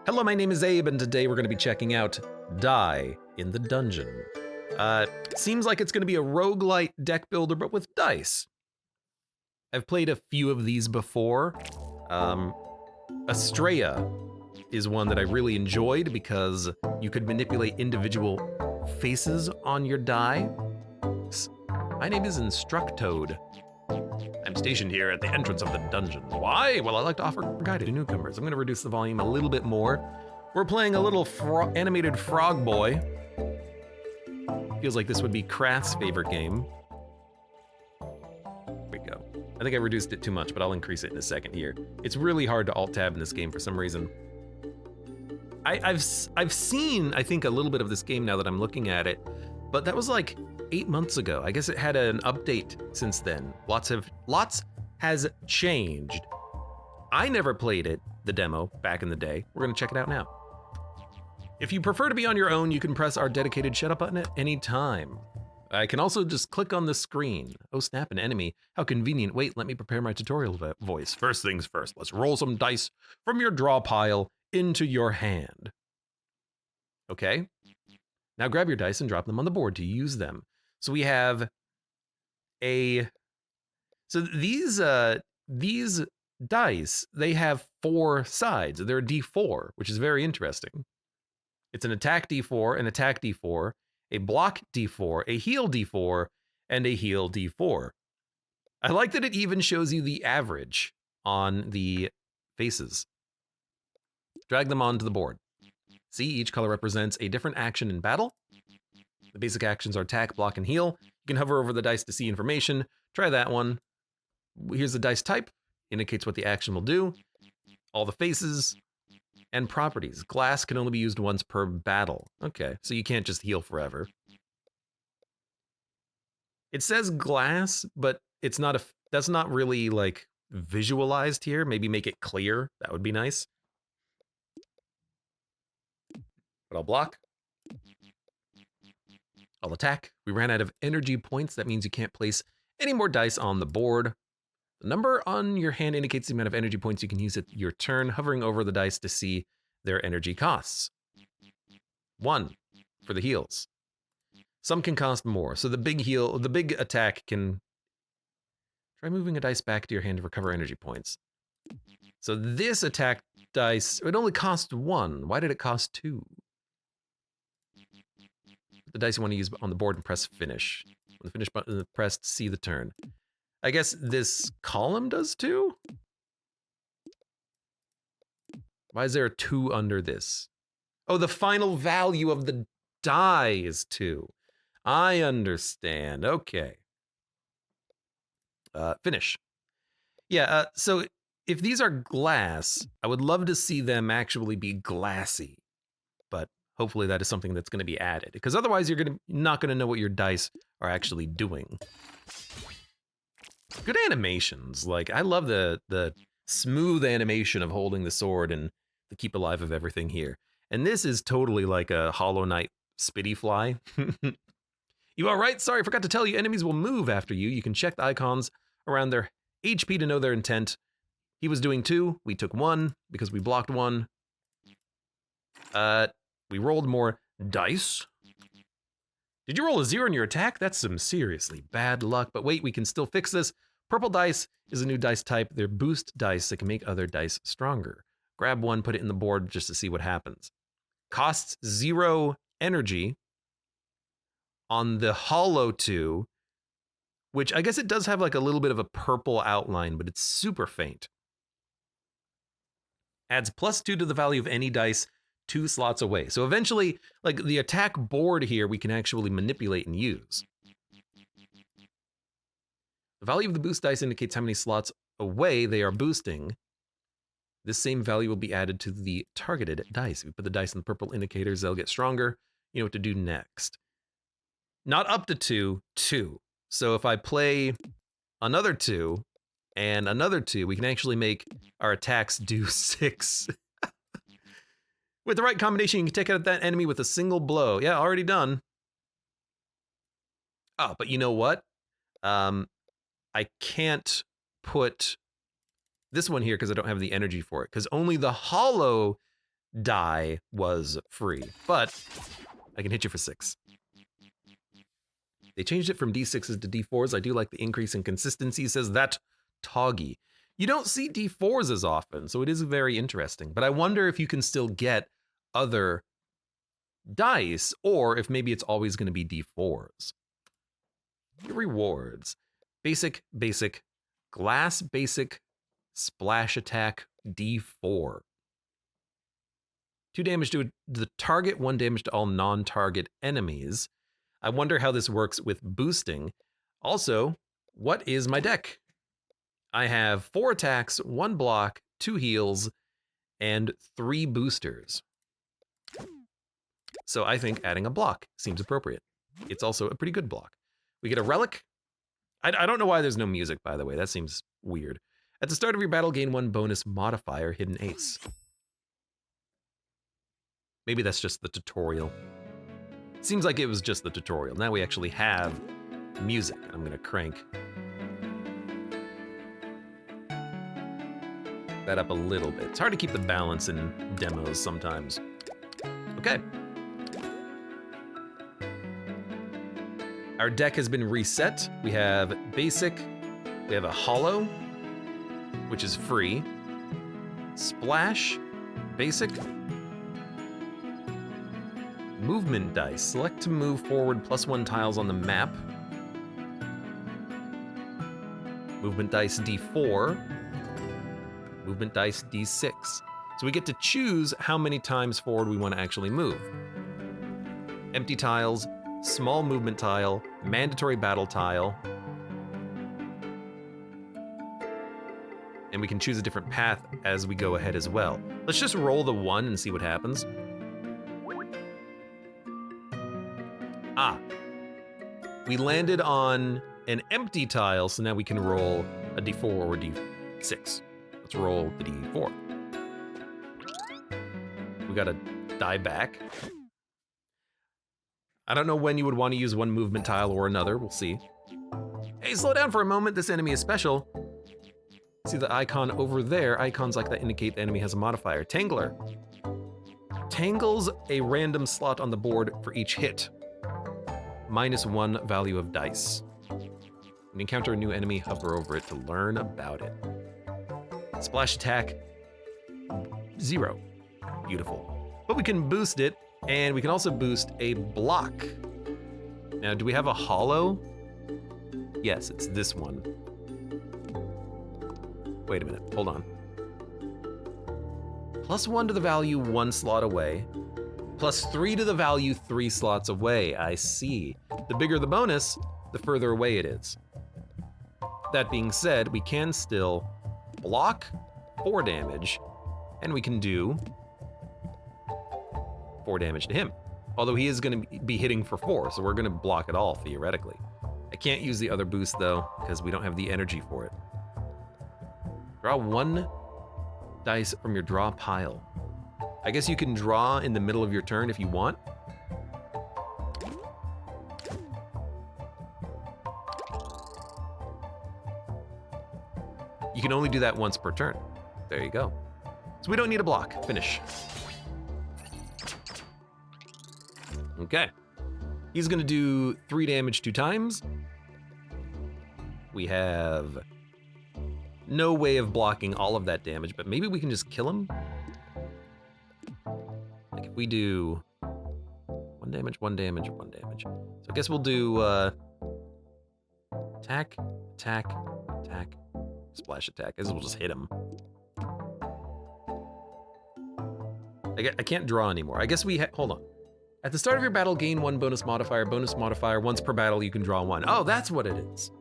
Hello, my name is Abe, and today we're going to be checking out Die in the Dungeon. Seems like it's going to be a roguelike deck builder, but with dice. I've played a few of these before. Estrella is one that I really enjoyed because you could manipulate individual faces on your die. My name is Instructoad. I'm stationed here at the entrance of the dungeon. Why? Well, I like to offer guidance to newcomers. I'm going to reduce the volume a little bit more. We're playing a little animated frog boy. Feels like this would be Krath's favorite game. There we go. I think I reduced it too much, but I'll increase it in a second here. It's really hard to alt-tab in this game for some reason. I've seen, I think, a little bit of this game now that I'm looking at it, but that was like 8 months ago. I guess it had an update since then. Lots has changed. I never played it, the demo, back in the day. We're gonna check it out now. If you prefer to be on your own, you can press our dedicated shut up button at any time. I can also just click on the screen. Oh snap, an enemy. How convenient. Wait, let me prepare my tutorial voice. First things first, let's roll some dice from your draw pile into your hand. Okay, now grab your dice and drop them on the board to use them. So we have these dice, they have 4 sides. They're a D4, which is very interesting. It's an attack D4, an attack D4, a block D4, a heal D4, and a heal D4. I like that it even shows you the average on the faces. Drag them onto the board. See, each color represents a different action in battle. The basic actions are attack, block, and heal. You can hover over the dice to see information. Try that one. Here's the dice type. Indicates what the action will do. All the faces and properties. Glass can only be used once per battle. Okay, so you can't just heal forever. It says glass, but it's not that's not really like visualized here. Maybe make it clear. That would be nice. But I'll block. I'll attack. We ran out of energy points. That means you can't place any more dice on the board. The number on your hand indicates the amount of energy points you can use at your turn, hovering over the dice to see their energy costs. 1 for the heals. Some can cost more, so the big attack can... Try moving a dice back to your hand to recover energy points. So this attack dice, it only cost 1. Why did it cost 2? The dice you want to use on the board and press finish. When the finish button is pressed, see the turn. I guess this column does 2? Why is there a 2 under this? Oh, the final value of the die is 2. I understand. Okay. Finish. Yeah, so if these are glass, I would love to see them actually be glassy. But hopefully that is something that's going to be added, because otherwise you're not going to know what your dice are actually doing. Good animations. Like, I love the smooth animation of holding the sword and the keep alive of everything here. And this is totally like a Hollow Knight spitty fly. You all right? Sorry, I forgot to tell you, enemies will move after you. You can check the icons around their HP to know their intent. He was doing 2. We took 1 because we blocked 1. We rolled more dice. Did you roll a 0 in your attack? That's some seriously bad luck. But wait, we can still fix this. Purple dice is a new dice type. They're boost dice that can make other dice stronger. Grab 1, put it in the board just to see what happens. Costs 0 energy on the hollow 2, which I guess it does have like a little bit of a purple outline, but it's super faint. Adds +2 to the value of any dice 2 slots away. So eventually, like the attack board here, we can actually manipulate and use. The value of the boost dice indicates how many slots away they are boosting. This same value will be added to the targeted dice. If we put the dice in the purple indicators, they'll get stronger. You know what to do next. Not up to 2, 2. So if I play another 2 and another 2, we can actually make our attacks do 6. With the right combination, you can take out that enemy with a single blow. Yeah, already done. Oh, but you know what? I can't put this one here because I don't have the energy for it, because only the hollow die was free, but I can hit you for 6. They changed it from D6s to D4s. I do like the increase in consistency, says that Toggy. You don't see D4s as often, so it is very interesting. But I wonder if you can still get other dice, or if maybe it's always going to be D4s. Your rewards. Basic, glass basic, splash attack, D4. 2 damage to the target, 1 damage to all non-target enemies. I wonder how this works with boosting. Also, what is my deck? I have 4 attacks, 1 block, 2 heals, and 3 boosters. So I think adding a block seems appropriate. It's also a pretty good block. We get a relic. I don't know why there's no music, by the way. That seems weird. At the start of your battle, gain 1 bonus modifier, hidden ace. Maybe that's just the tutorial. Seems like it was just the tutorial. Now we actually have music. I'm gonna crank that up a little bit. It's hard to keep the balance in demos sometimes. Okay. Our deck has been reset. We have basic, we have a hollow, which is free, splash, basic, movement dice. Select to move forward +1 tiles on the map. Movement dice D4. Movement dice D6. So we get to choose how many times forward we want to actually move. Empty tiles, small movement tile, mandatory battle tile. And we can choose a different path as we go ahead as well. Let's just roll the 1 and see what happens. We landed on an empty tile, so now we can roll a D4 or D6. Let's roll the D4. We got a die back. I don't know when you would want to use one movement tile or another, we'll see. Hey, slow down for a moment, this enemy is special. See the icon over there? Icons like that indicate the enemy has a modifier. Tangler. Tangles a random slot on the board for each hit. -1 value of dice. When you encounter a new enemy, hover over it to learn about it. Splash attack, 0. Beautiful. But we can boost it, and we can also boost a block. Now, do we have a hollow? Yes, it's this one. Wait a minute, hold on. +1 to the value 1 slot away. +3 to the value 3 slots away, I see. The bigger the bonus, the further away it is. That being said, we can still block 4 damage, and we can do 4 damage to him. Although he is gonna be hitting for 4, so we're gonna block it all, theoretically. I can't use the other boost though, because we don't have the energy for it. Draw 1 dice from your draw pile. I guess you can draw in the middle of your turn if you want. You can only do that once per turn. There you go. So we don't need a block. Finish. Okay. He's gonna do 3 damage 2 times. We have no way of blocking all of that damage, but maybe we can just kill him. Like if we do 1 damage, 1 damage, 1 damage. So I guess we'll do attack, attack, attack, splash attack. I guess we'll just hit him. I can't draw anymore. I guess we hold on. At the start of your battle, gain 1 bonus modifier. Bonus modifier, once per battle, you can draw 1. Oh, that's what it is.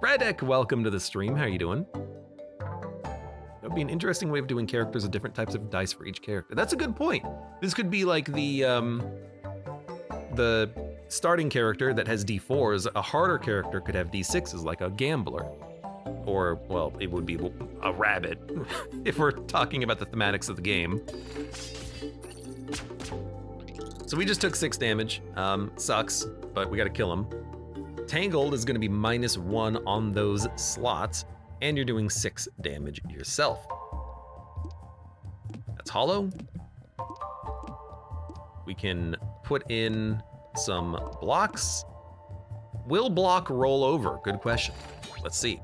Fredek, welcome to the stream. How are you doing? That would be an interesting way of doing characters with different types of dice for each character. That's a good point. This could be like the starting character that has D4s. A harder character could have D6s, like a gambler. Or, well, it would be a rabbit, if we're talking about the thematics of the game. So we just took 6 damage. Sucks, but we gotta kill him. Tangled is gonna be -1 on those slots, and you're doing 6 damage yourself. That's hollow. We can put in some blocks. Will block roll over? Good question. Let's see.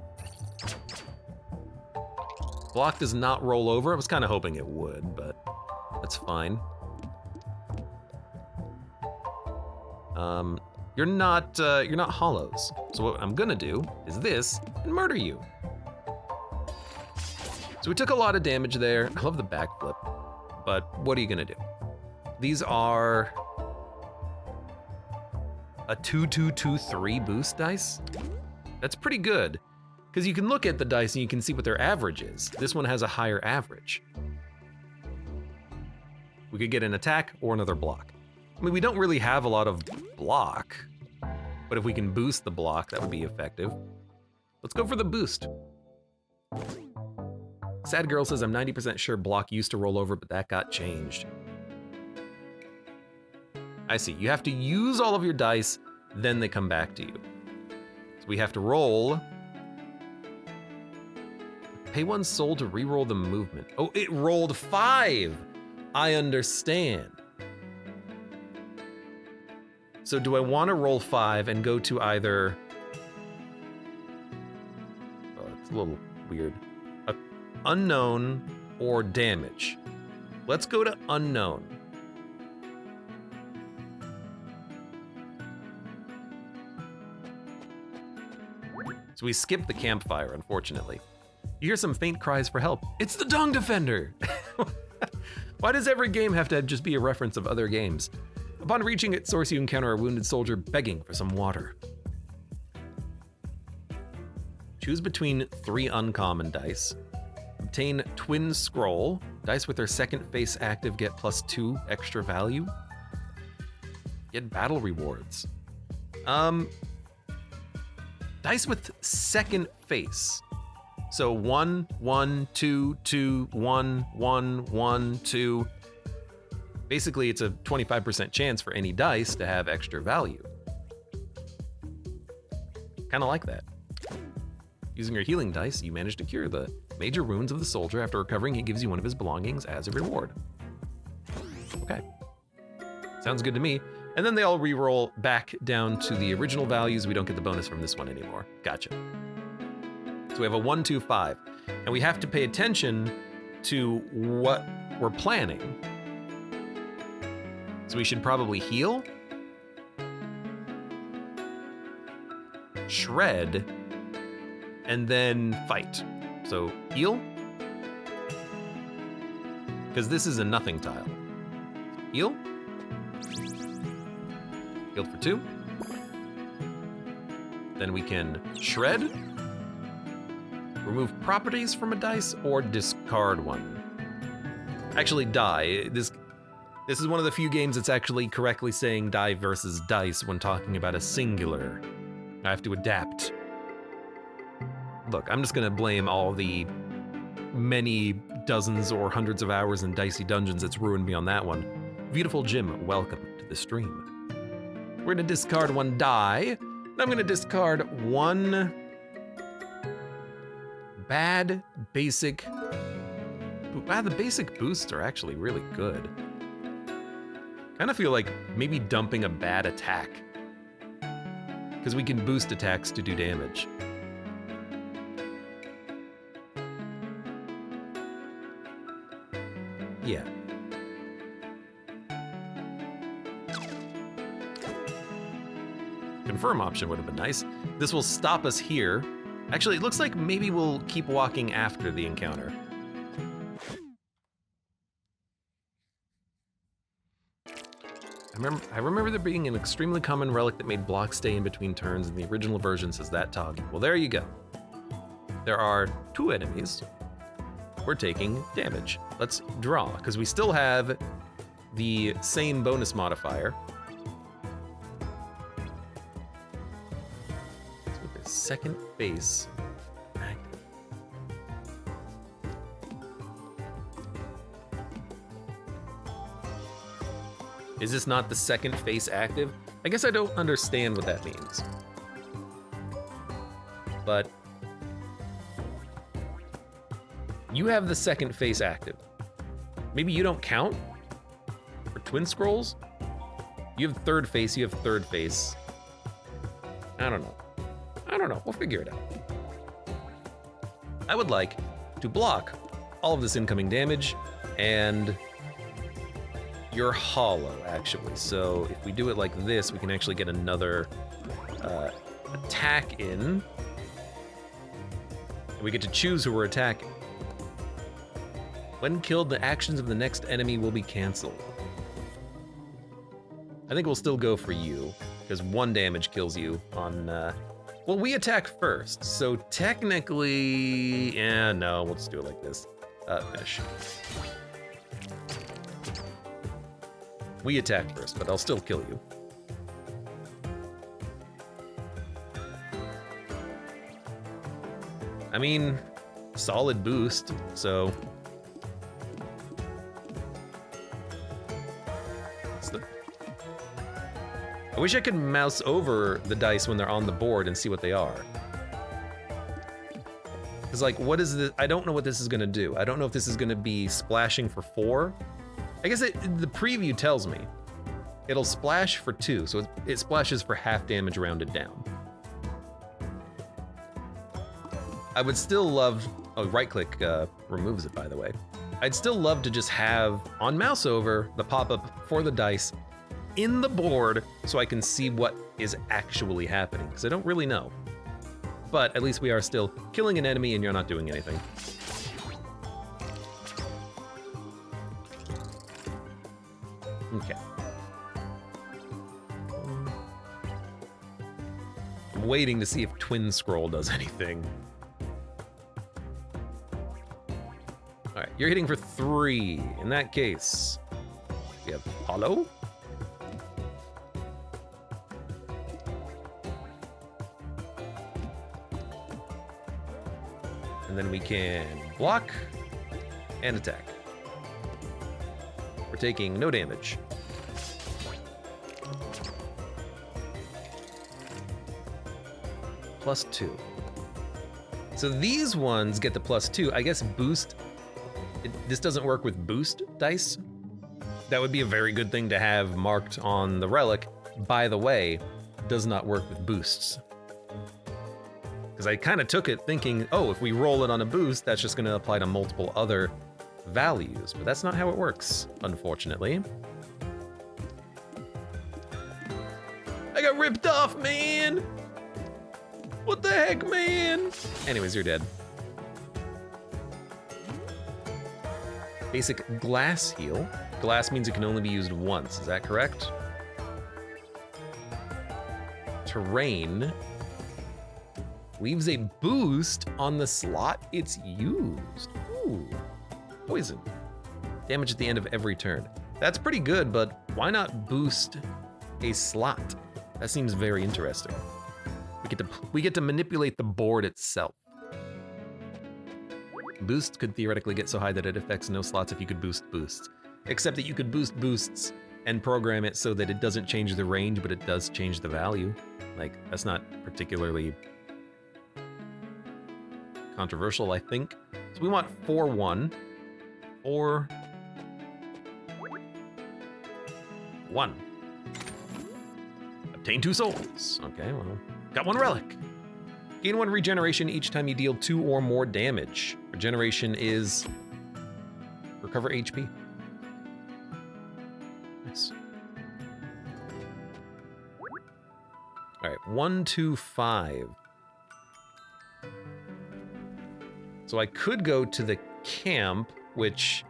Block does not roll over. I was kind of hoping it would, but that's fine. You're not hollows. So what I'm gonna do is this and murder you. So we took a lot of damage there. I love the backflip, but what are you gonna do? These are a 2-2-2-3 boost dice. That's pretty good, because you can look at the dice and you can see what their average is. This one has a higher average. We could get an attack or another block. I mean, we don't really have a lot of block, but if we can boost the block, that would be effective. Let's go for the boost. Sad Girl says, I'm 90% sure block used to roll over, but that got changed. I see, you have to use all of your dice, then they come back to you. So we have to roll. Pay 1 soul to re-roll the movement. Oh, it rolled 5. I understand. So do I want to roll 5 and go to either... Oh, it's a little weird. Unknown or damage. Let's go to unknown. So we skipped the campfire, unfortunately. You hear some faint cries for help. It's the Dung Defender! Why does every game have to just be a reference of other games? Upon reaching its source, you encounter a wounded soldier begging for some water. Choose between 3 uncommon dice. Obtain Twin Scroll. Dice with their second face active get +2 extra value. Get battle rewards. Dice with second face. So 1, 1, 2, 2, 1, 1, 1, 2. Basically, it's a 25% chance for any dice to have extra value. Kind of like that. Using your healing dice, you manage to cure the major wounds of the soldier. After recovering, he gives you one of his belongings as a reward. Okay. Sounds good to me. And then they all re-roll back down to the original values. We don't get the bonus from this one anymore. Gotcha. So we have a 1, 2, 5. And we have to pay attention to what we're planning. So we should probably heal, shred, and then fight. So heal, because this is a nothing tile. Heal, healed for 2. Then we can shred, remove properties from a dice, or discard one. Actually die. This is one of the few games that's actually correctly saying die versus dice when talking about a singular. I have to adapt. Look, I'm just gonna blame all the many dozens or hundreds of hours in dicey dungeons that's ruined me on that one. Beautiful Jim, welcome to the stream. We're gonna discard 1 die, and I'm gonna discard 1 bad basic. Wow, the basic boosts are actually really good. Kind of feel like maybe dumping a bad attack, because we can boost attacks to do damage. Yeah. Confirm option would have been nice. This will stop us here. Actually, it looks like maybe we'll keep walking after the encounter. I remember there being an extremely common relic that made blocks stay in between turns, and the original version says that toggy. Well, there you go. There are 2 enemies. We're taking damage. Let's draw, because we still have the same bonus modifier. So with the second face active. Is this not the second face active? I guess I don't understand what that means. But you have the second face active. Maybe you don't count for Twin Scrolls? You have third face, you have third face. I don't know. I don't know. We'll figure it out. I would like to block all of this incoming damage, and you're hollow, actually. So if we do it like this, we can actually get another attack in. And we get to choose who we're attacking. When killed, the actions of the next enemy will be canceled. I think we'll still go for you, because 1 damage kills you on, well, we attack first, so technically, no, we'll just do it like this. Finish. We attack first, but I'll still kill you. I mean, solid boost, so... I wish I could mouse over the dice when they're on the board and see what they are. Because, like, what is this? I don't know what this is going to do. I don't know if this is going to be splashing for 4. I guess the preview tells me. It'll splash for 2, so it splashes for half damage rounded down. I would still love... Oh, right-click removes it, by the way. I'd still love to just have, on mouse over, the pop-up for the dice in the board so I can see what is actually happening, because I don't really know. But at least we are still killing an enemy and you're not doing anything. Okay. I'm waiting to see if Twin Scroll does anything. All right, you're hitting for 3. In that case, we have Hollow. And then we can block and attack. We're taking no damage. +2. So these ones get the +2. I guess boost. This doesn't work with boost dice. That would be a very good thing to have marked on the relic. By the way, does not work with boosts. Because I kind of took it thinking, oh, if we roll it on a boost, that's just going to apply to multiple other values. But that's not how it works, unfortunately. I got ripped off, man! What the heck, man? Anyways, you're dead. Basic glass heal. Glass means it can only be used once, is that correct? Terrain leaves a boost on the slot it's used. Ooh, poison. Damage at the end of every turn. That's pretty good, but why not boost a slot? That seems very interesting. We get to manipulate the board itself. Boost could theoretically get so high that it affects no slots if you could boost boosts. Except that you could boost boosts and program it so that it doesn't change the range, but it does change the value. Like, that's not particularly controversial, I think. So we want 4-1 or 1. Obtain 2 souls. Okay, well, got 1 relic. Gain 1 regeneration each time you deal 2 or more damage. Regeneration is recover HP. Nice. All right, 1, 2, 5. So I could go to the camp, which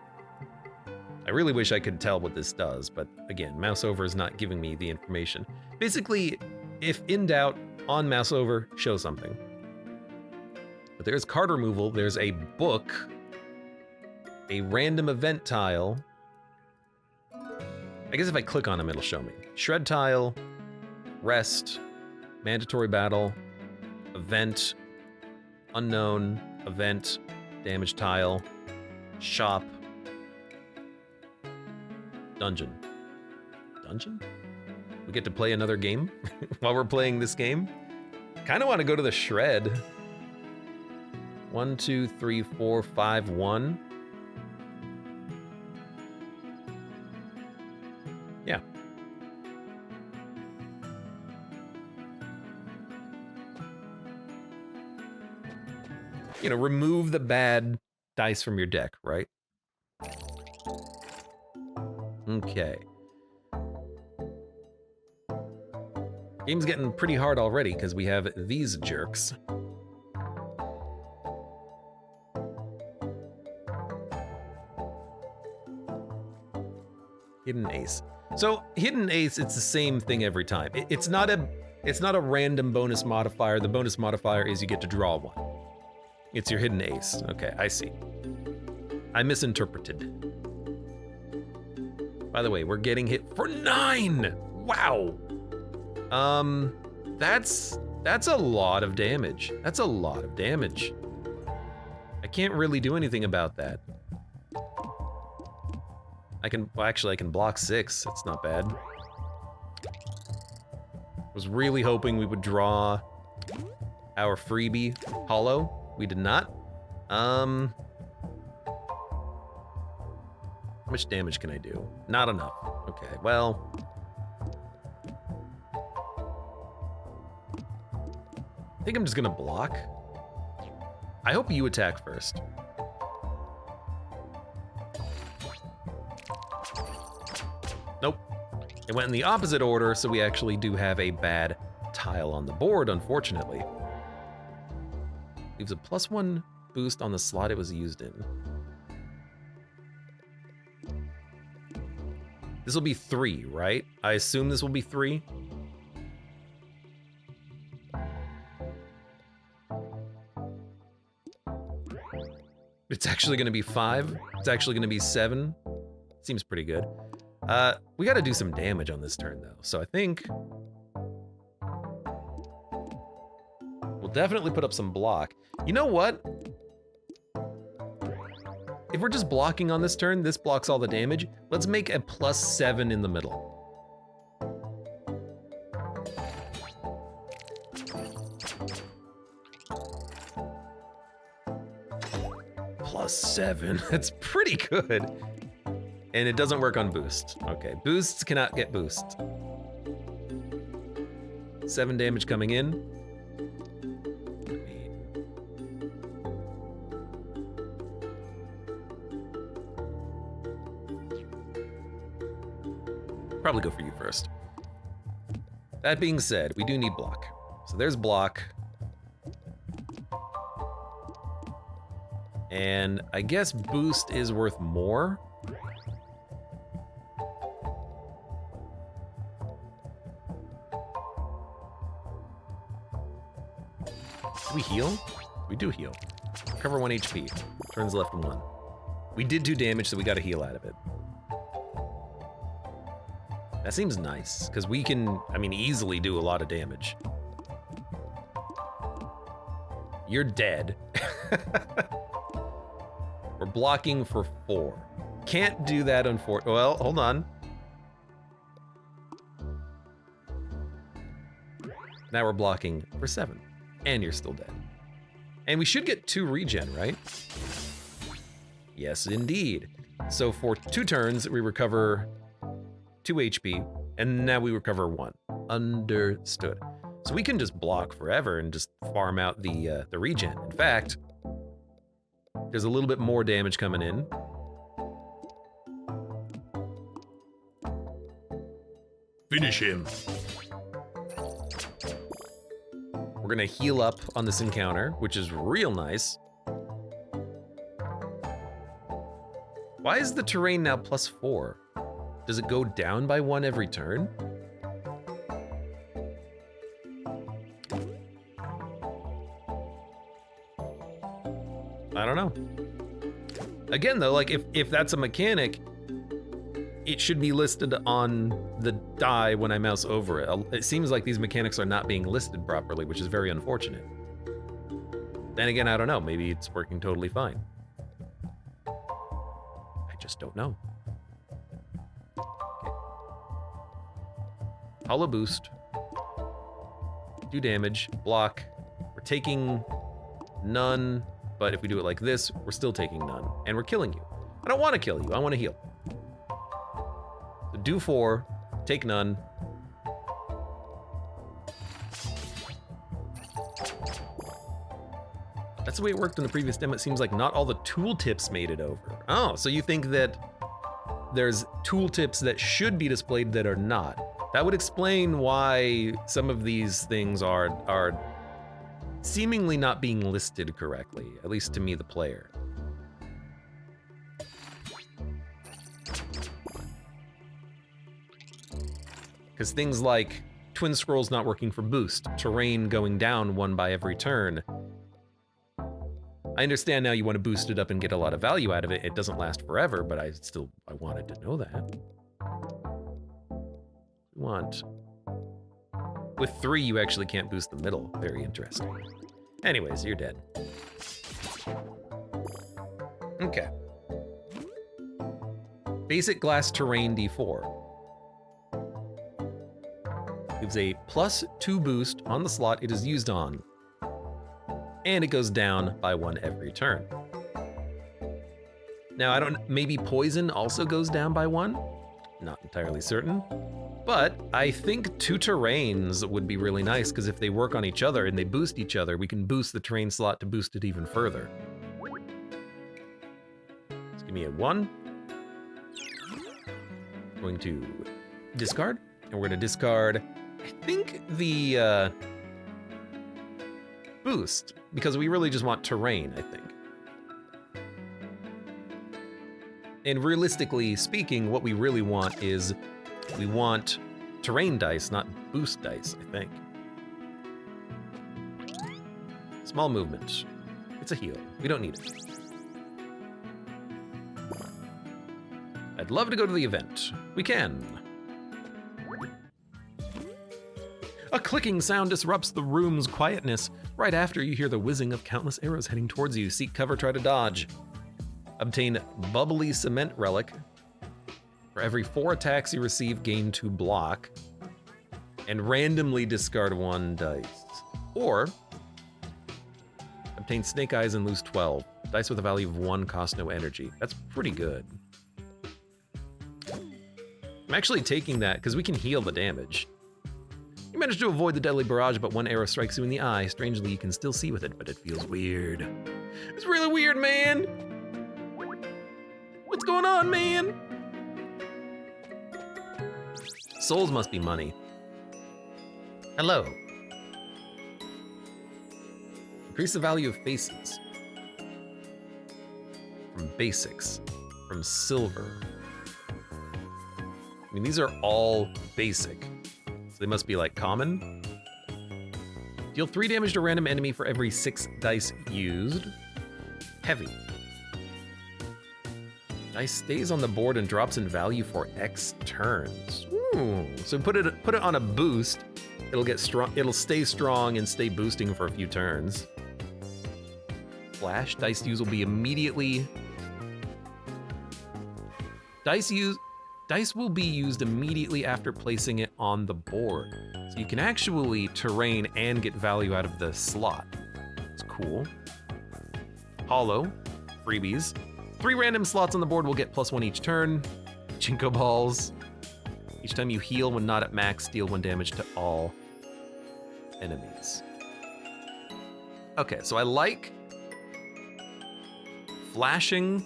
I really wish I could tell what this does, but again, mouse over is not giving me the information. Basically, if in doubt, on mouse over, show something. But there's card removal, there's a book, a random event tile. I guess if I click on them, it'll show me. Shred tile, rest, mandatory battle, event, unknown, event, damage tile, shop, dungeon. Dungeon? We get to play another game while we're playing this game? Kind of want to go to the shred. 1, 2, 3, 4, 5, 1. Yeah. you know, remove the bad dice from your deck, right? Okay. Game's getting pretty hard already because we have these jerks. Hidden ace. So hidden ace, it's the same thing every time. It's not a random bonus modifier. The bonus modifier is you get to draw one. It's your hidden ace. Okay, I see. I misinterpreted. By the way, we're getting hit for 9. Wow. That's a lot of damage. That's a lot of damage. I can't really do anything about that. Well, actually, I can block 6. That's not bad. Was really hoping we would draw our freebie hollow. We did not. How much damage can I do? Not enough. Okay, well. I think I'm just gonna block. I hope you attack first. Nope. It went in the opposite order, so we actually do have a bad tile on the board, unfortunately. Leaves a +1 boost on the slot it was used in. This will be 3, right? I assume this will be 3. It's actually gonna be 5. It's actually gonna be 7. Seems pretty good. We gotta do some damage on this turn though, so I think we'll definitely put up some block. You know what? If we're just blocking on this turn, this blocks all the damage. Let's make a +7 in the middle. +7, that's pretty good. And it doesn't work on boost. Okay, boosts cannot get boost. 7 damage coming in. Probably go for you first. That being said, we do need block. So there's block. And I guess boost is worth more. Do we heal? We do heal. Cover 1 HP. Turns left 1. We did 2 damage, so we got a heal out of it. That seems nice, because we can, I mean, easily do a lot of damage. You're dead. We're blocking for 4. Can't do that, unfortunately. Well, hold on. Now we're blocking for 7. And you're still dead. And we should get 2 regen, right? Yes, indeed. So for 2 turns, we recover 2 HP, and now we recover 1. Understood. So we can just block forever and just farm out the regen. In fact, there's a little bit more damage coming in. Finish him. We're gonna heal up on this encounter, which is real nice. Why is the terrain now +4? Does it go down by 1 every turn? I don't know. Again though, like if that's a mechanic, it should be listed on the die when I mouse over it. It seems like these mechanics are not being listed properly, which is very unfortunate. Then again, I don't know, maybe it's working totally fine. I just don't know. Okay. Hollow boost. Do damage, block. We're taking none, but if we do it like this, we're still taking none, and we're killing you. I don't want to kill you, I want to heal. So do 4, take none. That's the way it worked in the previous demo. It seems like not all the tooltips made it over. Oh, so you think that there's tooltips that should be displayed that are not. That would explain why some of these things are seemingly not being listed correctly, at least to me, the player. Because things like twin scrolls not working for boost, terrain going down 1 by every turn. I understand now you want to boost it up and get a lot of value out of it. It doesn't last forever, but I wanted to know that. With 3, you actually can't boost the middle. Very interesting. Anyways, you're dead. Okay. Basic glass terrain D4. Gives a +2 boost on the slot it is used on. And it goes down by 1 every turn. Now, maybe poison also goes down by 1? Not entirely certain. But I think 2 terrains would be really nice, because if they work on each other and they boost each other, we can boost the terrain slot to boost it even further. Let's give me a 1. Going to discard, and we're gonna discard, I think, the boost, because we really just want terrain, I think. And realistically speaking, what we really want is, we want terrain dice, not boost dice, I think. Small movement. It's a heal. We don't need it. I'd love to go to the event. We can. A clicking sound disrupts the room's quietness. Right after you hear the whizzing of countless arrows heading towards you. Seek cover, try to dodge. Obtain bubbly cement relic. For every 4 attacks you receive, gain 2 block. And randomly discard 1 dice. Or obtain snake eyes and lose 12. Dice with a value of 1 cost no energy. That's pretty good. I'm actually taking that because we can heal the damage. You manage to avoid the deadly barrage, but 1 arrow strikes you in the eye. Strangely, you can still see with it, but it feels weird. It's really weird, man! What's going on, man? Souls must be money. Hello. Increase the value of faces. From basics. From silver. I mean, these are all basic. So they must be like common. Deal 3 damage to a random enemy for every 6 dice used. Heavy. Dice stays on the board and drops in value for X turns. Ooh. So put it on a boost. It'll get strong. It'll stay strong and stay boosting for a few turns. Flash. Dice use will be immediately. Dice will be used immediately after placing it on the board. So you can actually terrain and get value out of the slot. It's cool. Hollow. Freebies. 3 random slots on the board will get +1 each turn. Jinko balls. Each time you heal when not at max, deal 1 damage to all enemies. Okay, so I like flashing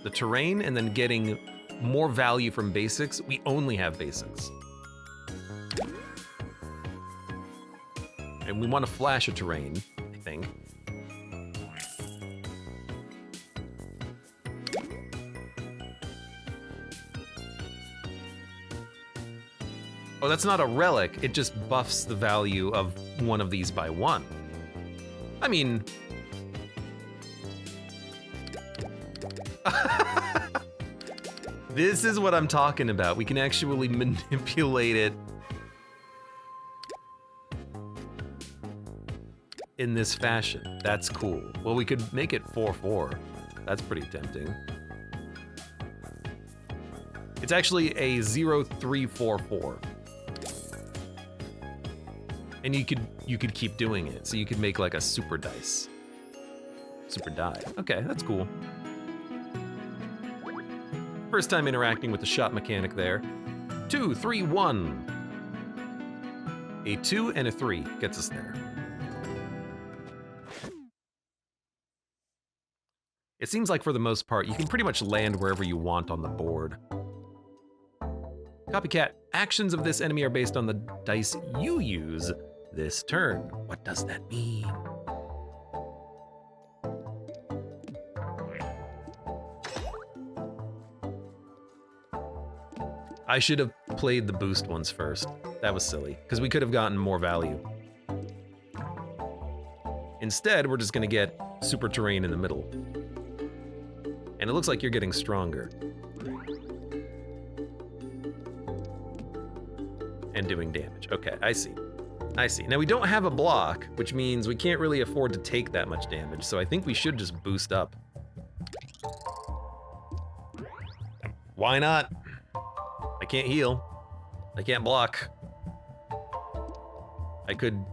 the terrain and then getting more value from basics. We only have basics. And we want to flash a terrain, I think. Oh, that's not a relic. It just buffs the value of one of these by 1. I mean... This is what I'm talking about. We can actually manipulate it in this fashion. That's cool. Well, we could make it 4/4. That's pretty tempting. It's actually a 0-3-4-4. And you could keep doing it. So you could make like a super dice. Super die. Okay, that's cool. First time interacting with the shot mechanic there. 2, 3, 1. A 2 and a 3 gets us there. It seems like for the most part, you can pretty much land wherever you want on the board. Copycat, actions of this enemy are based on the dice you use this turn. What does that mean? I should have played the boost ones first. That was silly, because we could have gotten more value. Instead, we're just gonna get super terrain in the middle. And it looks like you're getting stronger. And doing damage. Okay, I see. I see. Now we don't have a block, which means we can't really afford to take that much damage, so I think we should just boost up. Why not? I can't heal. I can't block. I can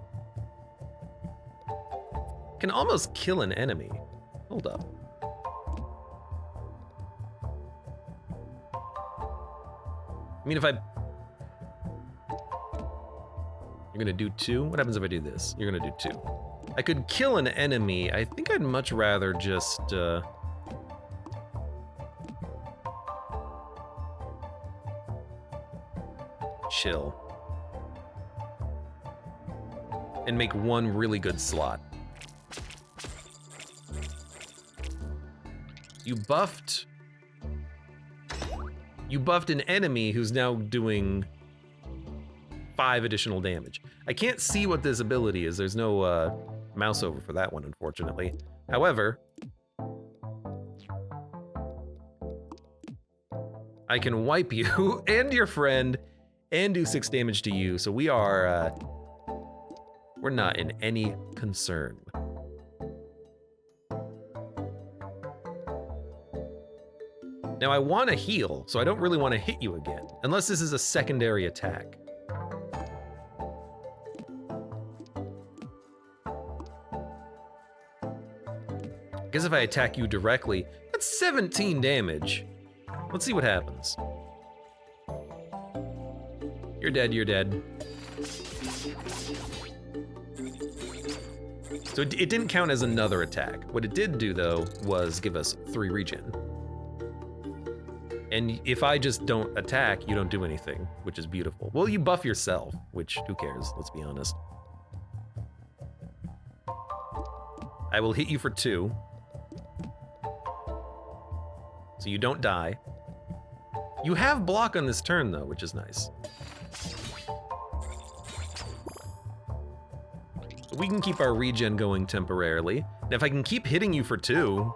almost kill an enemy. Hold up. I mean, if I... You're gonna do 2? What happens if I do this? You're gonna do 2. I could kill an enemy. I think I'd much rather just, chill. And make one really good slot. You buffed an enemy who's now doing 5 additional damage. I can't see what this ability is. There's no mouse over for that one, unfortunately. However, I can wipe you and your friend and do 6 damage to you. So we are, we're not in any concern. Now I want to heal, so I don't really want to hit you again, unless this is a secondary attack. I guess if I attack you directly, that's 17 damage. Let's see what happens. You're dead, you're dead. So it didn't count as another attack. What it did do, though, was give us 3 regen. And if I just don't attack, you don't do anything, which is beautiful. Well, you buff yourself, which, who cares, let's be honest. I will hit you for 2. So you don't die. You have block on this turn, though, which is nice. We can keep our regen going temporarily. Now, if I can keep hitting you for 2,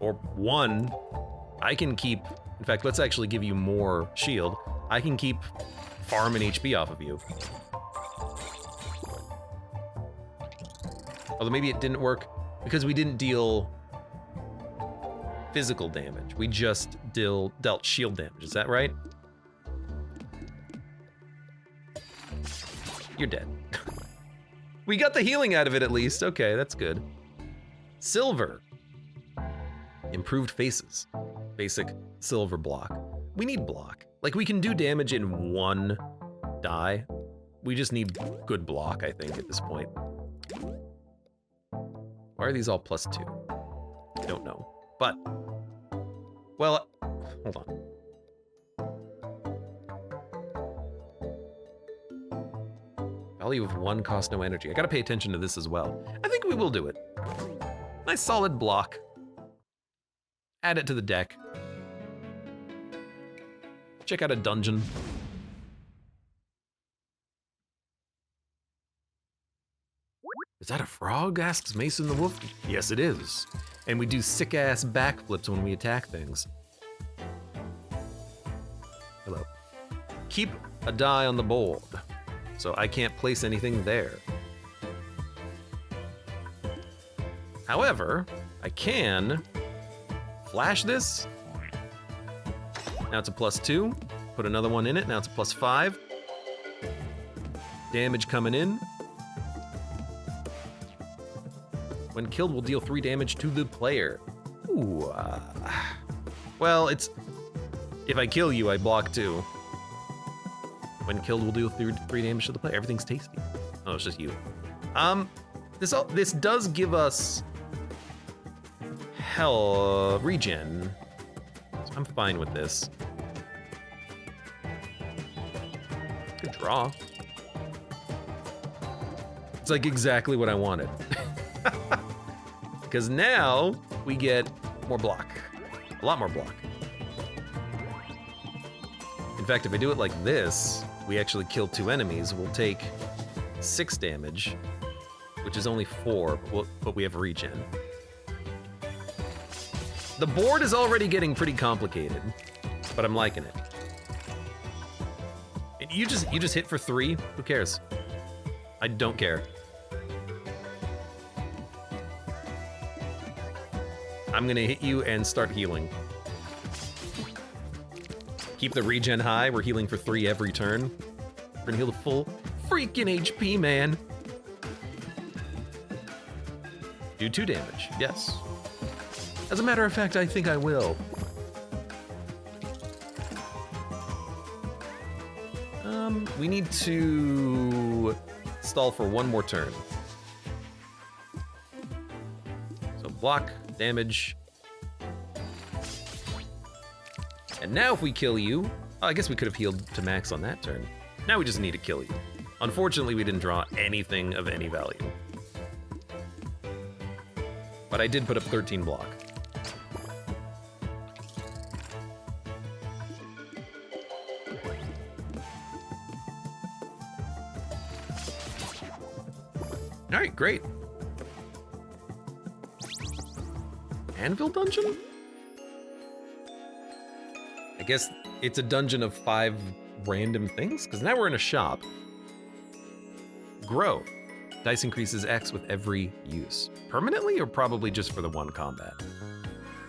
or 1, I can keep, in fact, let's actually give you more shield. I can keep farming HP off of you. Although maybe it didn't work because we didn't deal physical damage. We just dealt shield damage, is that right? You're dead. We got the healing out of it at least. Okay, that's good. Silver. Improved faces. Basic silver block. We need block. Like, we can do damage in 1 die. We just need good block, I think, at this point. Why are these all +2? I don't know. But, well, hold on. Value of 1 costs no energy. I gotta pay attention to this as well. I think we will do it. Nice solid block. Add it to the deck. Check out a dungeon. Is that a frog? Asks Mason the Wolf. Yes, it is. And we do sick-ass backflips when we attack things. Hello. Keep a die on the board, so I can't place anything there. However, I can flash this. Now it's a +2. Put another one in it. Now it's a +5. Damage coming in. When killed, will deal 3 damage to the player. Ooh. Well, it's... If I kill you, I block 2. When killed, we'll deal 3 damage to the player. Everything's tasty. Oh, it's just you. This does give us hell, regen. So I'm fine with this. Good draw. It's like exactly what I wanted. Because now we get more block. A lot more block. In fact, if I do it like this, we actually kill 2 enemies. We'll take 6 damage, which is only 4, but we have regen. The board is already getting pretty complicated, but I'm liking it. You just hit for 3? Who cares? I don't care. I'm gonna hit you and start healing. Keep the regen high. We're healing for 3 every turn. We're gonna heal the full freaking HP, man. Do 2 damage, yes. As a matter of fact, I think I will. We need to stall for 1 more turn. So block, damage. And now if we kill you, I guess we could have healed to max on that turn. Now we just need to kill you. Unfortunately, we didn't draw anything of any value. But I did put up 13 block. All right, great. Anvil dungeon? I guess it's a dungeon of 5 random things, because now we're in a shop. Grow. Dice increases X with every use. Permanently or probably just for the 1 combat?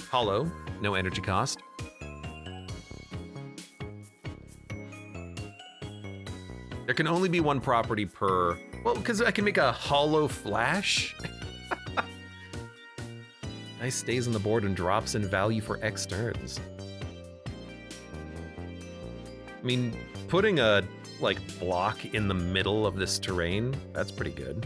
Hollow, no energy cost. There can only be 1 property per, well, because I can make a hollow flash. Dice stays on the board and drops in value for X turns. I mean, putting a, block in the middle of this terrain, that's pretty good.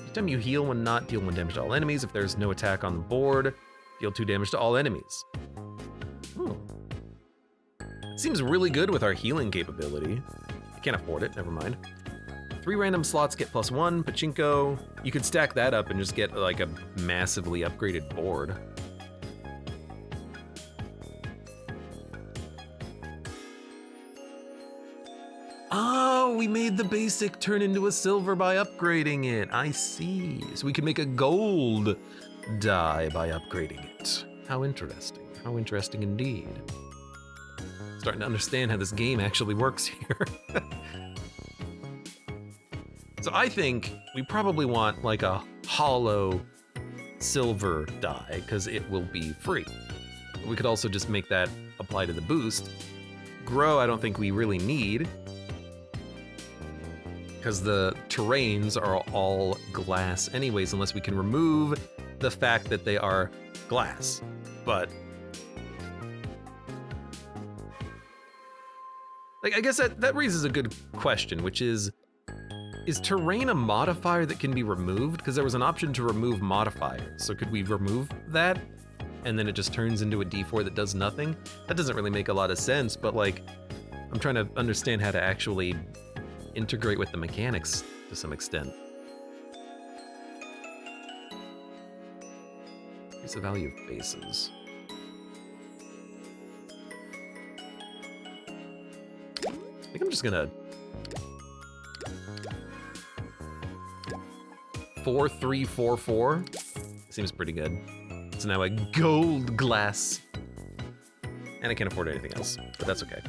Each time you heal when not, deal 1 damage to all enemies. If there's no attack on the board, deal 2 damage to all enemies. Seems really good with our healing capability. I can't afford it, never mind. 3 random slots get +1, pachinko. You could stack that up and just get a massively upgraded board. Oh, we made the basic turn into a silver by upgrading it. I see. So we can make a gold die by upgrading it. How interesting. How interesting indeed. Starting to understand how this game actually works here. So I think we probably want a hollow silver die because it will be free. We could also just make that apply to the boost. Grow, I don't think we really need, because the terrains are all glass anyways, unless we can remove the fact that they are glass. But I guess that raises a good question, which is terrain a modifier that can be removed? Because there was an option to remove modifiers. So could we remove that? And then it just turns into a D4 that does nothing? That doesn't really make a lot of sense, but I'm trying to understand how to actually integrate with the mechanics to some extent. Here's the value of bases. I think I'm just gonna 4-3-4-4. Seems pretty good. It's now a gold glass. And I can't afford anything else, but that's okay.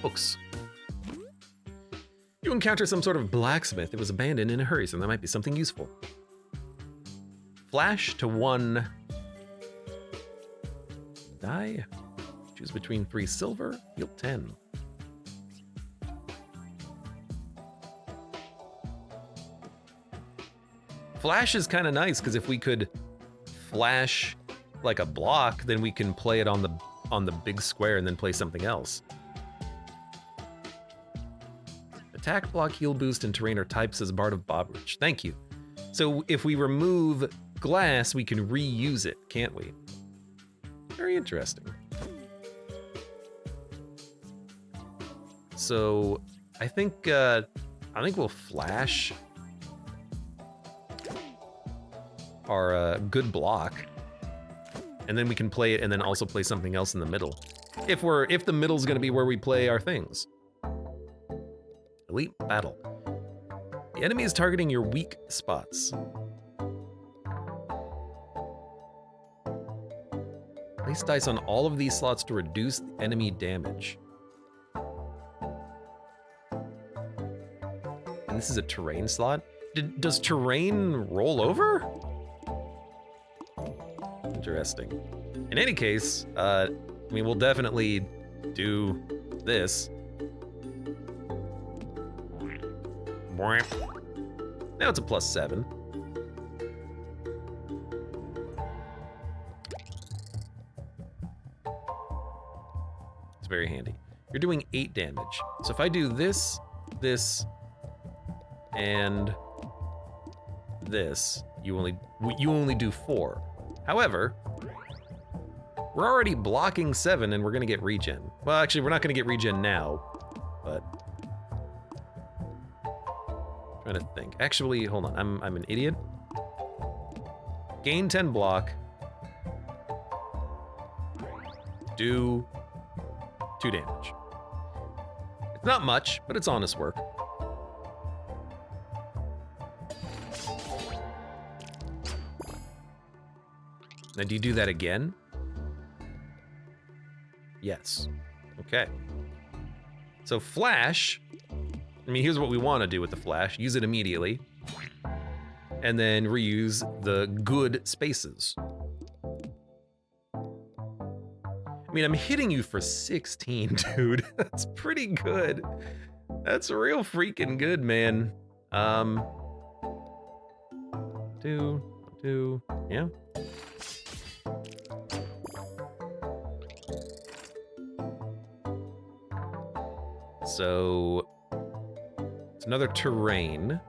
Books. You encounter some sort of blacksmith. It was abandoned in a hurry, so that might be something useful. Flash to 1 die. Choose between 3 silver, heal 10. Flash is kind of nice because if we could flash a block, then we can play it on the big square and then play something else. Attack, block, heal, boost, and terrain are types as Bard of Bobrich. Thank you. So if we remove glass, we can reuse it, can't we? Very interesting. So I think we'll flash our good block, and then we can play it, and then also play something else in the middle. If the middle's gonna be where we play our things. Elite battle. The enemy is targeting your weak spots. Place dice on all of these slots to reduce the enemy damage. And this is a terrain slot? Does terrain roll over? Interesting. In any case, I mean, we'll definitely do this. Now it's a +7. It's very handy. You're doing 8 damage. So if I do this, this, and this, you only do 4. However, we're already blocking 7 and we're gonna get regen. Well, actually, we're not gonna get regen now, but I'm trying to think. Actually, hold on, I'm an idiot. Gain 10 block. Do 2 damage. It's not much, but it's honest work. Now, do you do that again? Yes. Okay. So flash, I mean, here's what we want to do with the flash. Use it immediately. And then reuse the good spaces. I mean, I'm hitting you for 16, dude. That's pretty good. That's real freaking good, man. 2, yeah. So it's another terrain.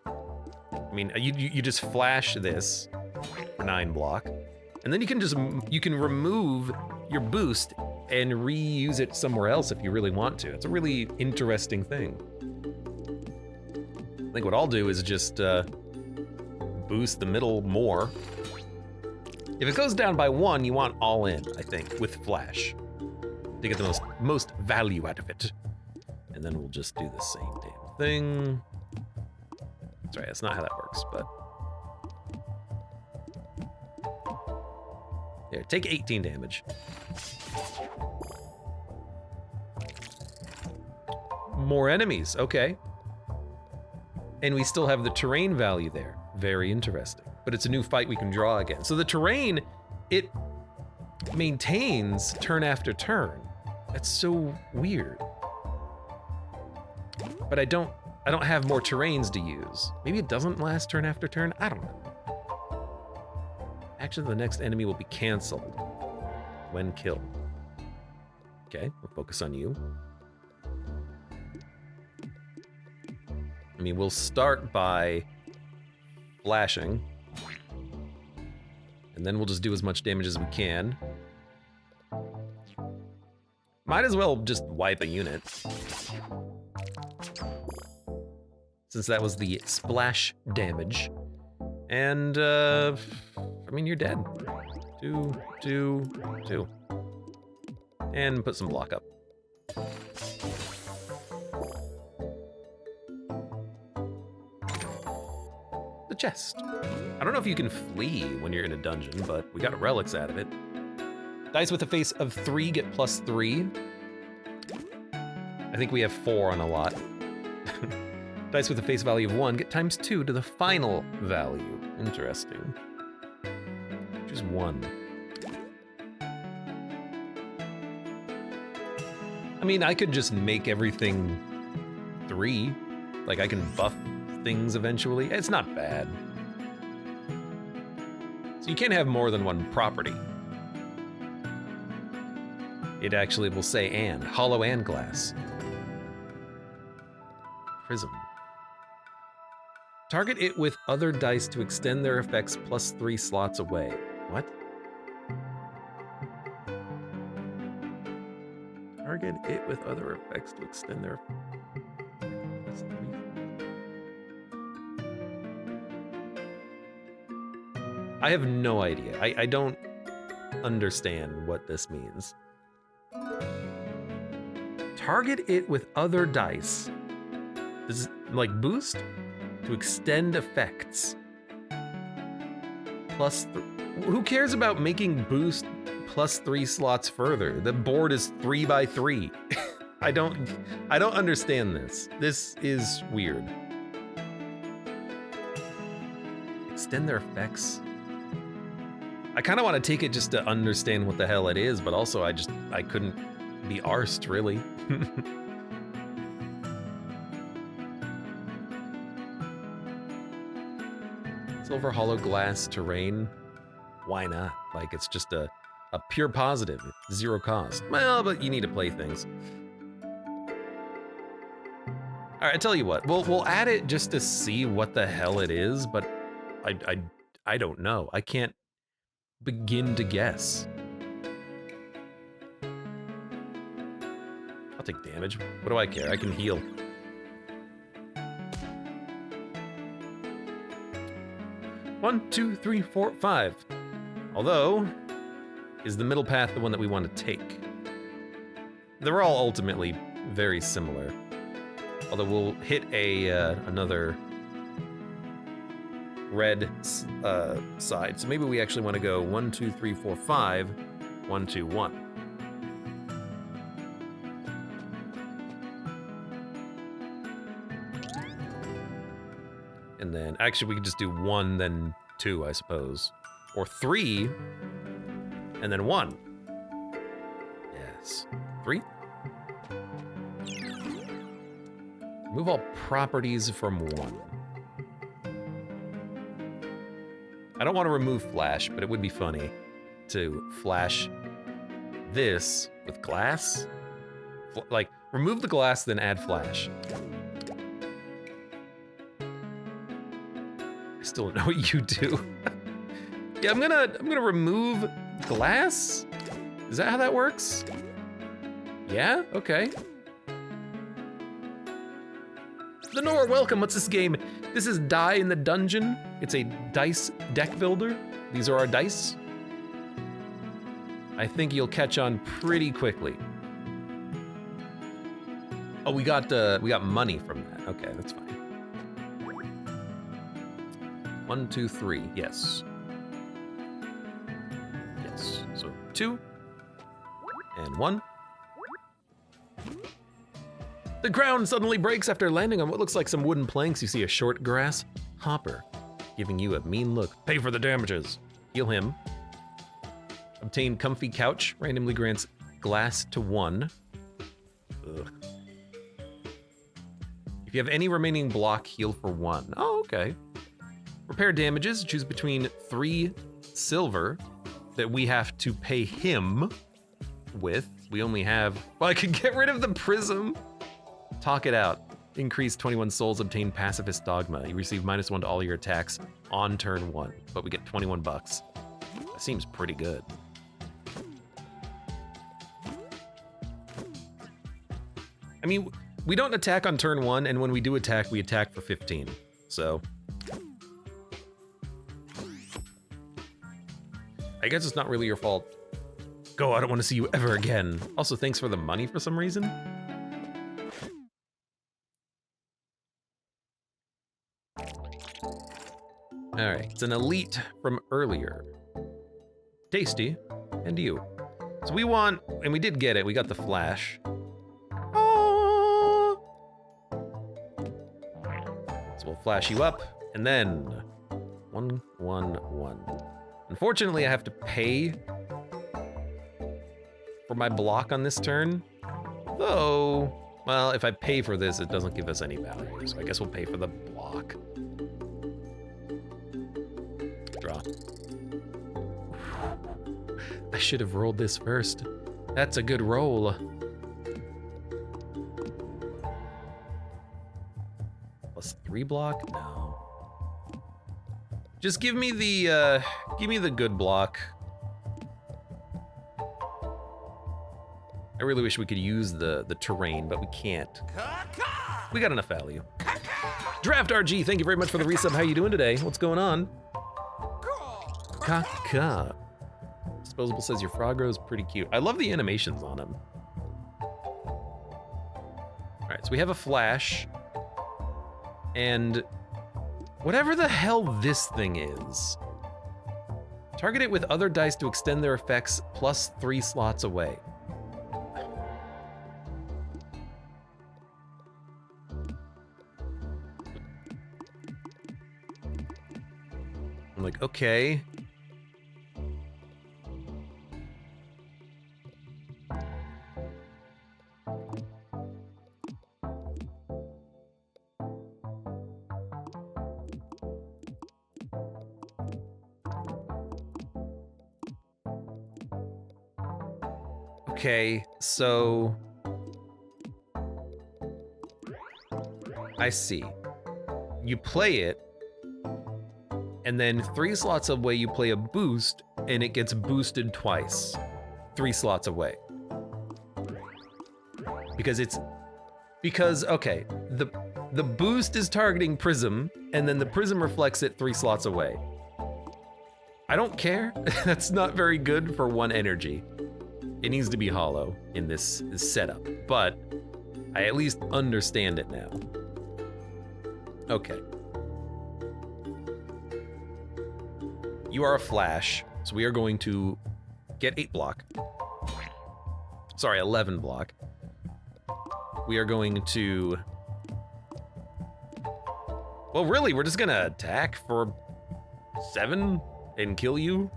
I mean, you just flash this for 9 block, and then you can remove your boost and reuse it somewhere else if you really want to. It's a really interesting thing. I think what I'll do is just boost the middle more. If it goes down by 1, you want all in, I think, with flash, to get the most value out of it. And then we'll just do the same damn thing. That's right, that's not how that works, but. Here, take 18 damage. More enemies, okay. And we still have the terrain value there. Very interesting. But it's a new fight we can draw again. So the terrain, it maintains turn after turn. That's so weird. But I don't have more terrains to use. Maybe it doesn't last turn after turn? I don't know. Action of the next enemy will be canceled when killed. Okay, we'll focus on you. I mean, we'll start by flashing. And then we'll just do as much damage as we can. Might as well just wipe a unit. Since that was the splash damage. And, I mean, you're dead. 2, 2, 2. And put some block up. The chest. I don't know if you can flee when you're in a dungeon, but we got relics out of it. Dice with a face of 3 get +3. I think we have 4 on a lot. Dice with a face value of 1 get ×2 to the final value. Interesting. Choose 1. I mean, I could just make everything 3. Like, I can buff things eventually. It's not bad. So you can't have more than 1 property. It actually will say and. Hollow and glass. Prism. Target it with other dice to extend their effects plus 3 slots away. What? Target it with other effects to extend their plus 3. I have no idea. I don't understand what this means. Target it with other dice. Does it, like, boost? To extend effects. Plus, who cares about making boost plus 3 slots further? The board is 3 by 3. I don't understand this. This is weird. Extend their effects. I kind of want to take it just to understand what the hell it is, but also I couldn't be arsed, really. Silver hollow glass terrain. Why not? Like, it's just a pure positive, 0 cost. Well, but you need to play things. All right, I tell you what, we'll add it just to see what the hell it is, but I don't know. I can't begin to guess. I'll take damage. What do I care? I can heal. One, two, three, four, 5. Although, is the middle path the one that we want to take? They're all ultimately very similar. Although we'll hit another red side. So maybe we actually want to go 1, 2, 3, 4, 5, 1, 2, 1. And then, actually, we could just do 1, then 2, I suppose. Or 3, and then 1. Yes. 3. Remove all properties from 1. I don't want to remove flash, but it would be funny to flash this with glass. Like, remove the glass, then add flash. I still don't know what you do. Yeah, I'm gonna remove glass? Is that how that works? Yeah? Okay. Lenore, welcome. What's this game? This is Die in the Dungeon. It's a dice deck builder. These are our dice. I think you'll catch on pretty quickly. Oh, we got money from that. Okay, that's fine. 1, 2, 3. Yes. Yes. So 2 and 1. The ground suddenly breaks after landing on what looks like some wooden planks. You see a short grass hopper giving you a mean look. Pay for the damages. Heal him. Obtain comfy couch. Randomly grants glass to 1. Ugh. If you have any remaining block, heal for 1. Oh, okay. Repair damages. Choose between 3 silver that we have to pay him with. We only have... Well, I could get rid of the prism. Talk it out. Increase 21 souls, obtain pacifist dogma. You receive -1 to all your attacks on turn 1, but we get 21 bucks. That seems pretty good. I mean, we don't attack on turn 1, and when we do attack, we attack for 15. So I guess it's not really your fault. Go, I don't want to see you ever again. Also, thanks for the money for some reason. All right, it's an elite from earlier. Tasty, and you. So we want, and we did get it, we got the flash. Oh! So we'll flash you up, and then 1, 1, 1. Unfortunately, I have to pay for my block on this turn. Though, well, if I pay for this, it doesn't give us any value, so I guess we'll pay for the block. Draw. I should have rolled this first. That's a good roll. +3 block? No. Just give me the good block. I really wish we could use the terrain, but we can't. We got enough value. Draft RG, thank you very much for the resub. How you doing today? What's going on? Kaka. Disposable says your Frogro is pretty cute. I love the animations on him. All right, so we have a flash. And whatever the hell this thing is. Target it with other dice to extend their effects plus 3 slots away. I'm like, okay. Okay, so I see. You play it, and then 3 slots away you play a boost, and it gets boosted twice. 3 slots away. Because okay, the boost is targeting Prism, and then the Prism reflects it 3 slots away. I don't care. That's not very good for 1 energy. It needs to be hollow in this setup, but I at least understand it now. Okay. You are a flash, so we are going to get 8 block. Sorry, 11 block. We are going to... Well, really, we're just gonna attack for 7 and kill you?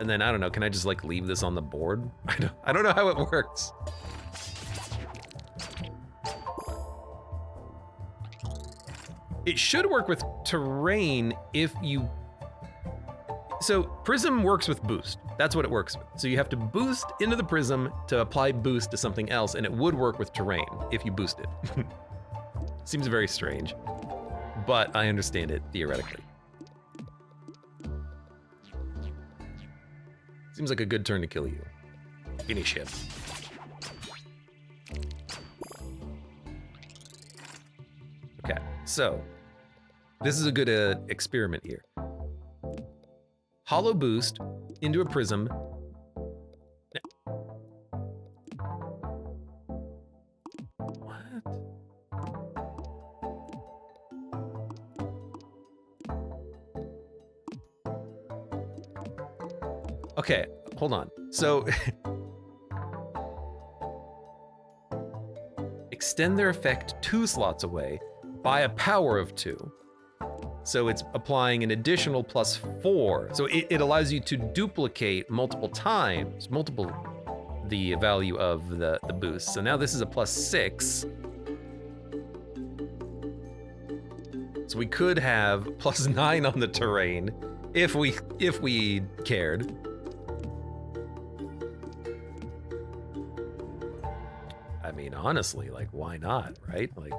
And then, I don't know, can I just like leave this on the board? I don't know how it works. It should work with terrain if you... So Prism works with boost. That's what it works with. So you have to boost into the Prism to apply boost to something else, and it would work with terrain if you boost it. Seems very strange, but I understand it theoretically. Seems like a good turn to kill you. Finish him. Okay, so this is a good experiment here. Hollow boost into a Prism. What? Okay, hold on. So extend their effect 2 slots away by a power of 2. So it's applying an additional plus 4. So it allows you to duplicate multiple times, the value of the boost. So now this is a plus 6. So we could have plus 9 on the terrain if we cared. I mean, honestly, like, why not, right? Like,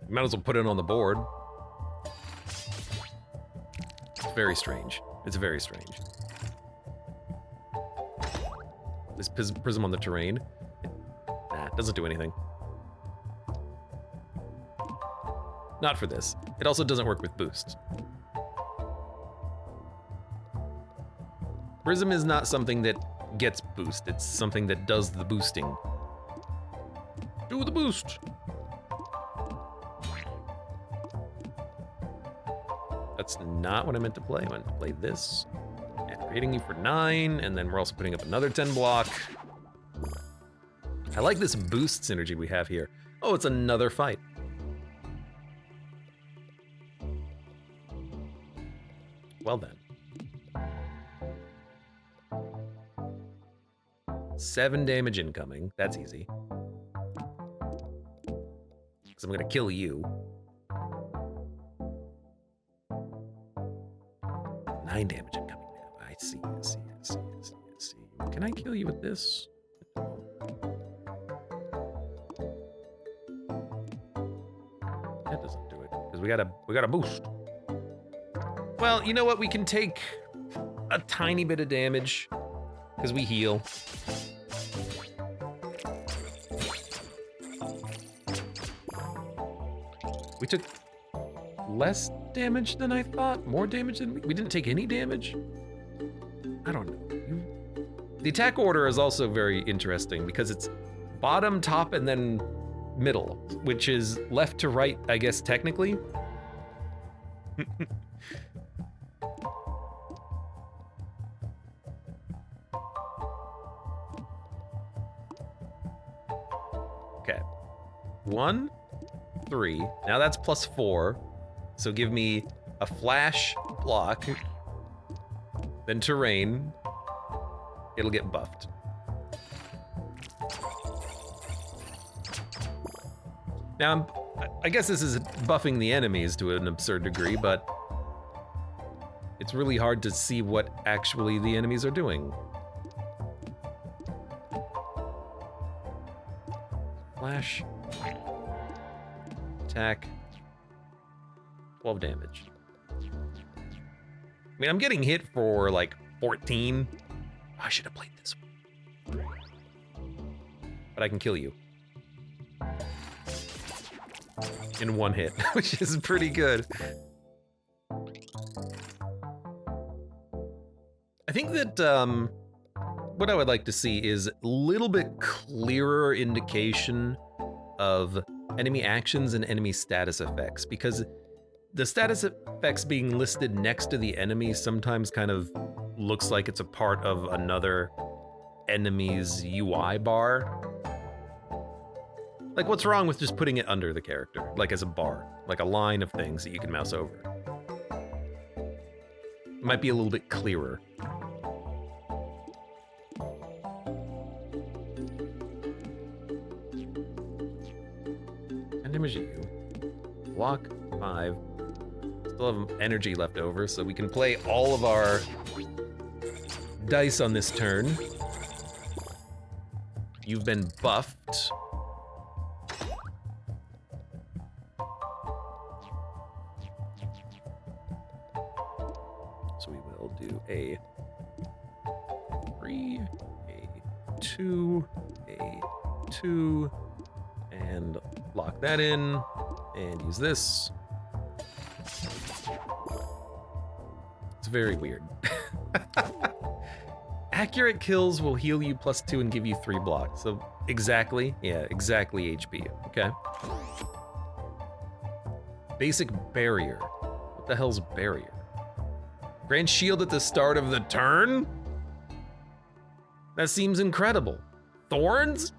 you might as well put it on the board. It's very strange. It's very strange. This Prism on the terrain, nah, doesn't do anything. Not for this. It also doesn't work with boost. Prism is not something that gets boost. It's something that does the boosting. Do the boost. That's not what I meant to play. I meant to play this. And we're hitting you for 9, and then we're also putting up another 10 block. I like this boost synergy we have here. Oh, it's another fight. Well then. 7 damage incoming. That's easy. Because I'm gonna kill you. 9 damage incoming now. I see. Can I kill you with this? That doesn't because we got a boost. Well, you know what? We can take a tiny bit of damage because we heal. We took less damage than I thought. More damage than we didn't take any damage. I don't know. The attack order is also very interesting because it's bottom, top, and then middle, which is left to right, I guess, technically. Okay. 1, 3. Now that's +4. So give me a flash block, then terrain. It'll get buffed. Now, I guess this is buffing the enemies to an absurd degree, but it's really hard to see what actually the enemies are doing. Flash. Attack. 12 damage. I mean, I'm getting hit for like 14. I should have played this one. But I can kill you. In one hit, which is pretty good. I think that what I would like to see is a little bit clearer indication of enemy actions and enemy status effects, because the status effects being listed next to the enemy sometimes kind of looks like it's a part of another enemy's UI bar. Like, what's wrong with just putting it under the character, like as a bar, like a line of things that you can mouse over? It might be a little bit clearer. And damage you. Block 5. Still have energy left over, so we can play all of our dice on this turn. You've been buffed. So we will do a 3, a 2, a 2, and lock that in, and use this. It's very weird. Accurate kills will heal you +2 and give you 3 blocks. So exactly, yeah, exactly HP, okay? Basic barrier. What the hell's barrier? Grant shield at the start of the turn? That seems incredible. Thorns?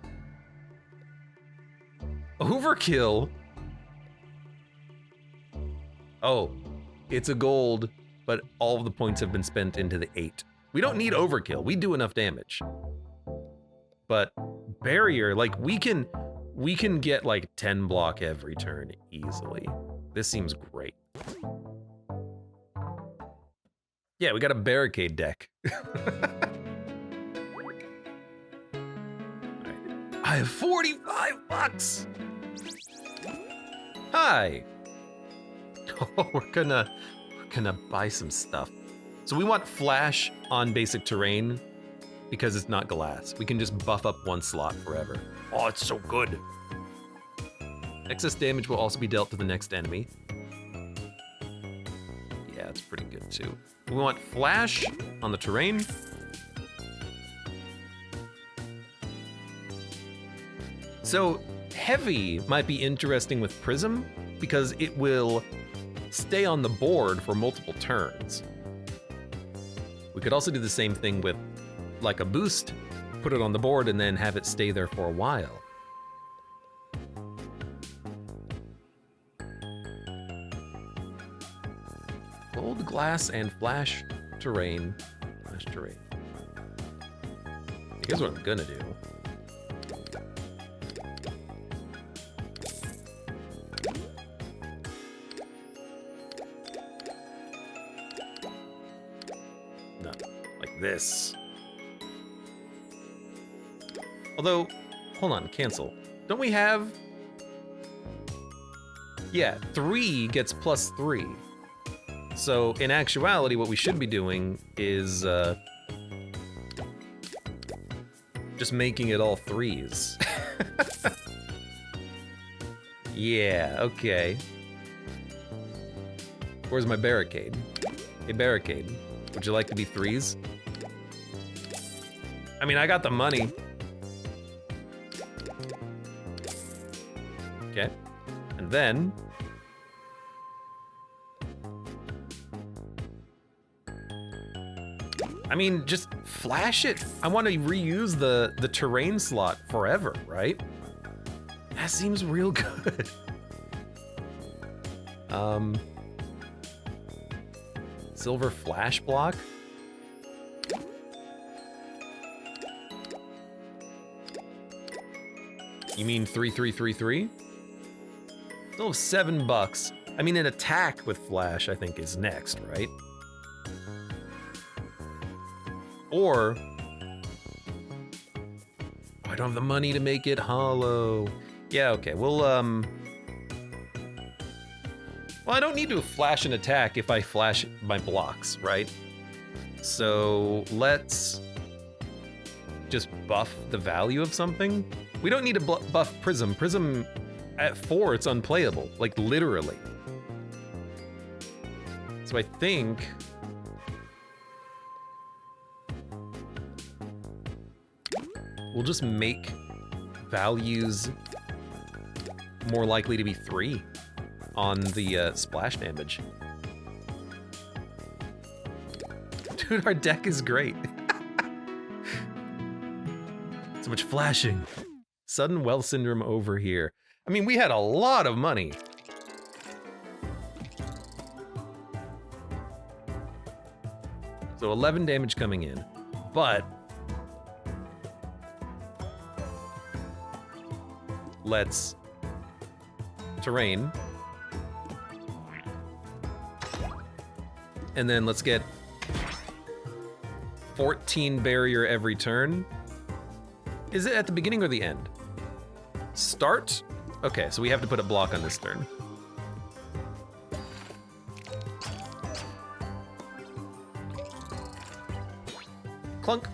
Overkill? Oh, it's a gold, but all of the points have been spent into the 8. We don't need overkill. We do enough damage. But barrier, like we can get like 10 block every turn easily. This seems great. Yeah, we got a barricade deck. I have 45 bucks. Hi. Oh, we're gonna buy some stuff. So we want flash on basic terrain because it's not glass. We can just buff up one slot forever. Oh, it's so good. Excess damage will also be dealt to the next enemy. Yeah, it's pretty good too. We want flash on the terrain. So heavy might be interesting with Prism because it will stay on the board for multiple turns. We could also do the same thing with like a boost, put it on the board and then have it stay there for a while. Gold, glass, and flash terrain. Flash terrain. Here's what I'm gonna do. No, like this. Although, hold on, cancel. Don't we have... Yeah, 3 gets +3. So in actuality, what we should be doing is just making it all 3s. Yeah, okay. Where's my barricade? Hey, barricade, would you like to be 3s? I mean, I got the money. Okay, and then I mean, just flash it. I want to reuse the terrain slot forever, right? That seems real good. Silver flash block. You mean 3333? Still have $7. I mean, an attack with flash, I think, is next, right? Or I don't have the money to make it hollow. Yeah, okay. Well, I don't need to flash an attack if I flash my blocks, right? So let's just buff the value of something. We don't need to buff Prism. Prism at 4, it's unplayable, like literally. So I think we'll just make values more likely to be 3 on the splash damage. Dude, our deck is great. So much flashing. Sudden wealth syndrome over here. I mean, we had a lot of money. So 11 damage coming in, but let's terrain. And then let's get 14 barrier every turn. Is it at the beginning or the end? Start? Okay, so we have to put a block on this turn. Clunk.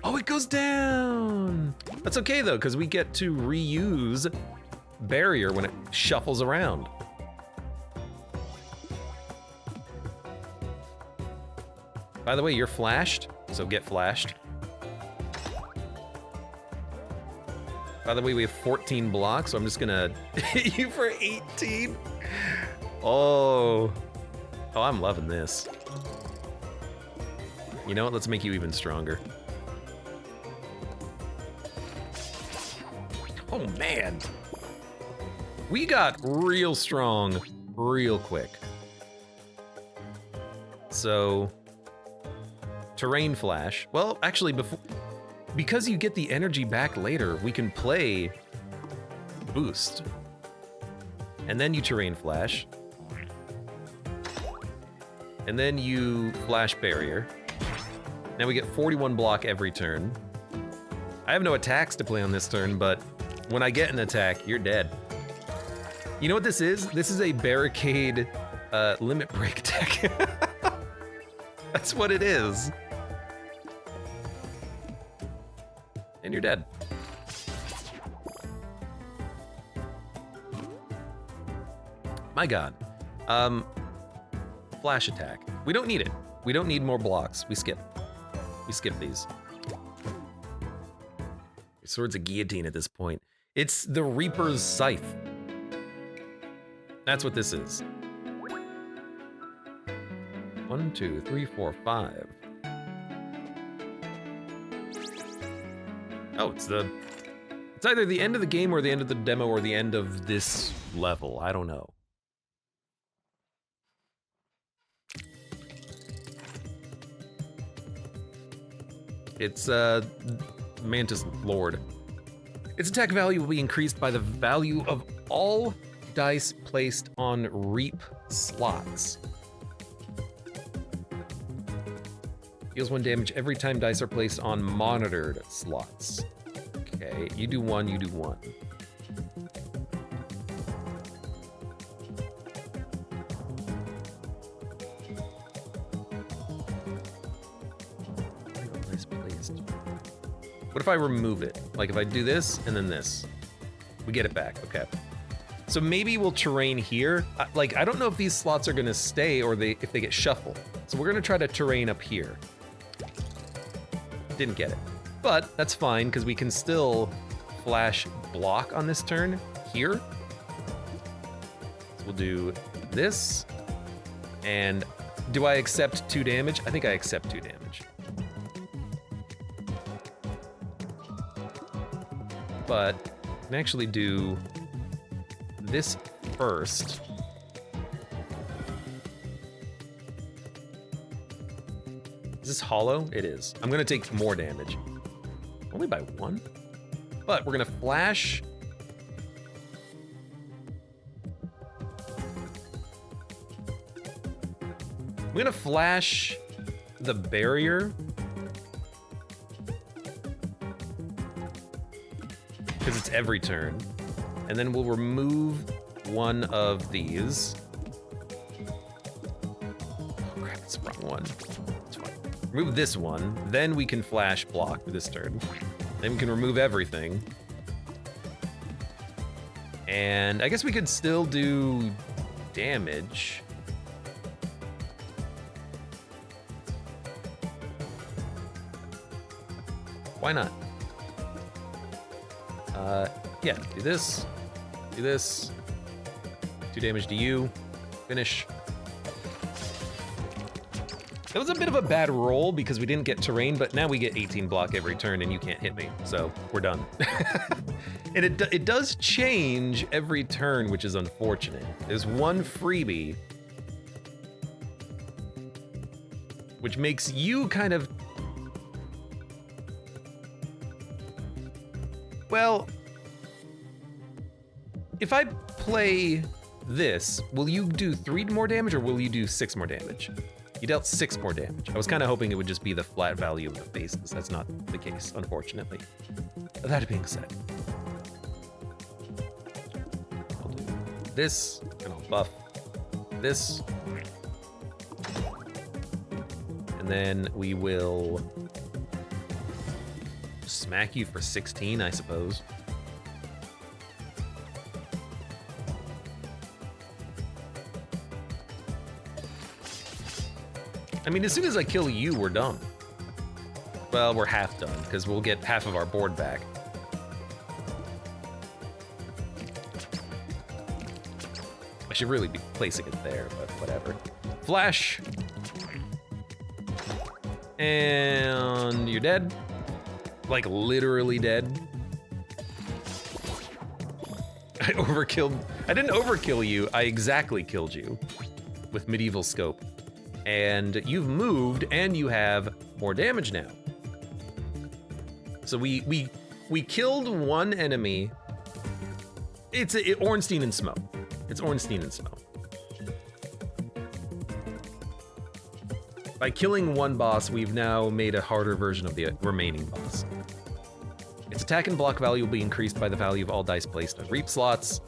Oh, it goes down. That's okay though, because we get to reuse barrier when it shuffles around. By the way, you're flashed, so get flashed. By the way, we have 14 blocks, so I'm just gonna hit you for 18. Oh, I'm loving this. You know what, let's make you even stronger. Oh man. We got real strong real quick. So, terrain flash. Well, actually, because you get the energy back later, we can play boost. And then you terrain flash. And then you flash barrier. Now we get 41 block every turn. I have no attacks to play on this turn, but when I get an attack, you're dead. You know what this is? This is a barricade limit break deck. That's what it is. And you're dead. My God. Flash attack. We don't need it. We don't need more blocks. We skip. We skip these. Your sword's a guillotine at this point. It's the Reaper's Scythe. That's what this is. 1, 2, 3, 4, 5. Oh, it's either the end of the game or the end of the demo or the end of this level. I don't know. It's Mantis Lord. Its attack value will be increased by the value of all dice placed on reap slots. Deals 1 damage every time dice are placed on monitored slots. Okay, you do 1, you do 1. What if I remove it? Like if I do this and then this, we get it back. Okay. So maybe we'll terrain here. Like I don't know if these slots are gonna stay or if they get shuffled. So we're gonna try to terrain up here. Didn't get it, but that's fine because we can still flash block on this turn here. So we'll do this. And do I accept 2 damage? I think I accept 2 damage. But I can actually do this first. Is this hollow? It is. I'm gonna take more damage. Only by 1? But we're gonna flash. I'm gonna flash the barrier. Because it's every turn. And then we'll remove one of these. Oh crap, it's the wrong one. It's fine. Remove this one, then we can flash block for this turn. Then we can remove everything. And I guess we could still do damage. Why not? Yeah, do this, 2 damage to you, finish. That was a bit of a bad roll because we didn't get terrain, but now we get 18 block every turn and you can't hit me, so we're done. And it does change every turn, which is unfortunate. There's one freebie, which makes you kind of, well, if I play this, will you do 3 more damage or will you do 6 more damage? You dealt 6 more damage. I was kind of hoping it would just be the flat value of the faces. That's not the case, unfortunately. That being said, I'll do this, and I'll buff this. And then we will smack you for 16, I suppose. I mean, as soon as I kill you, we're done. Well, we're half done, because we'll get half of our board back. I should really be placing it there, but whatever. Flash. And you're dead. Like, literally dead. I overkilled. I didn't overkill you, I exactly killed you with medieval scope. And you've moved, and you have more damage now. So we killed one enemy. It's Ornstein and Smoke. It's Ornstein and Smoke. By killing one boss, we've now made a harder version of the remaining boss. Its attack and block value will be increased by the value of all dice placed on reap slots.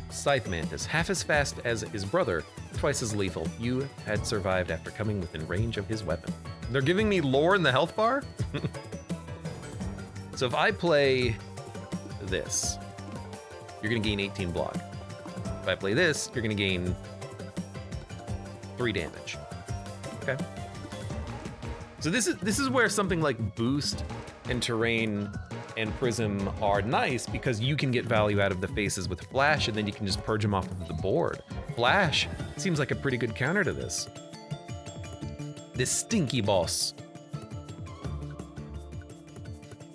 Scythe Mantis, half as fast as his brother, twice as lethal. You had survived after coming within range of his weapon. They're giving me lore in the health bar? So if I play this, you're gonna gain 18 block. If I play this, you're gonna gain 3 damage. Okay. So this is where something like boost and terrain and prism are nice because you can get value out of the faces with flash and then you can just purge them off of the board. Flash seems like a pretty good counter to this. This stinky boss.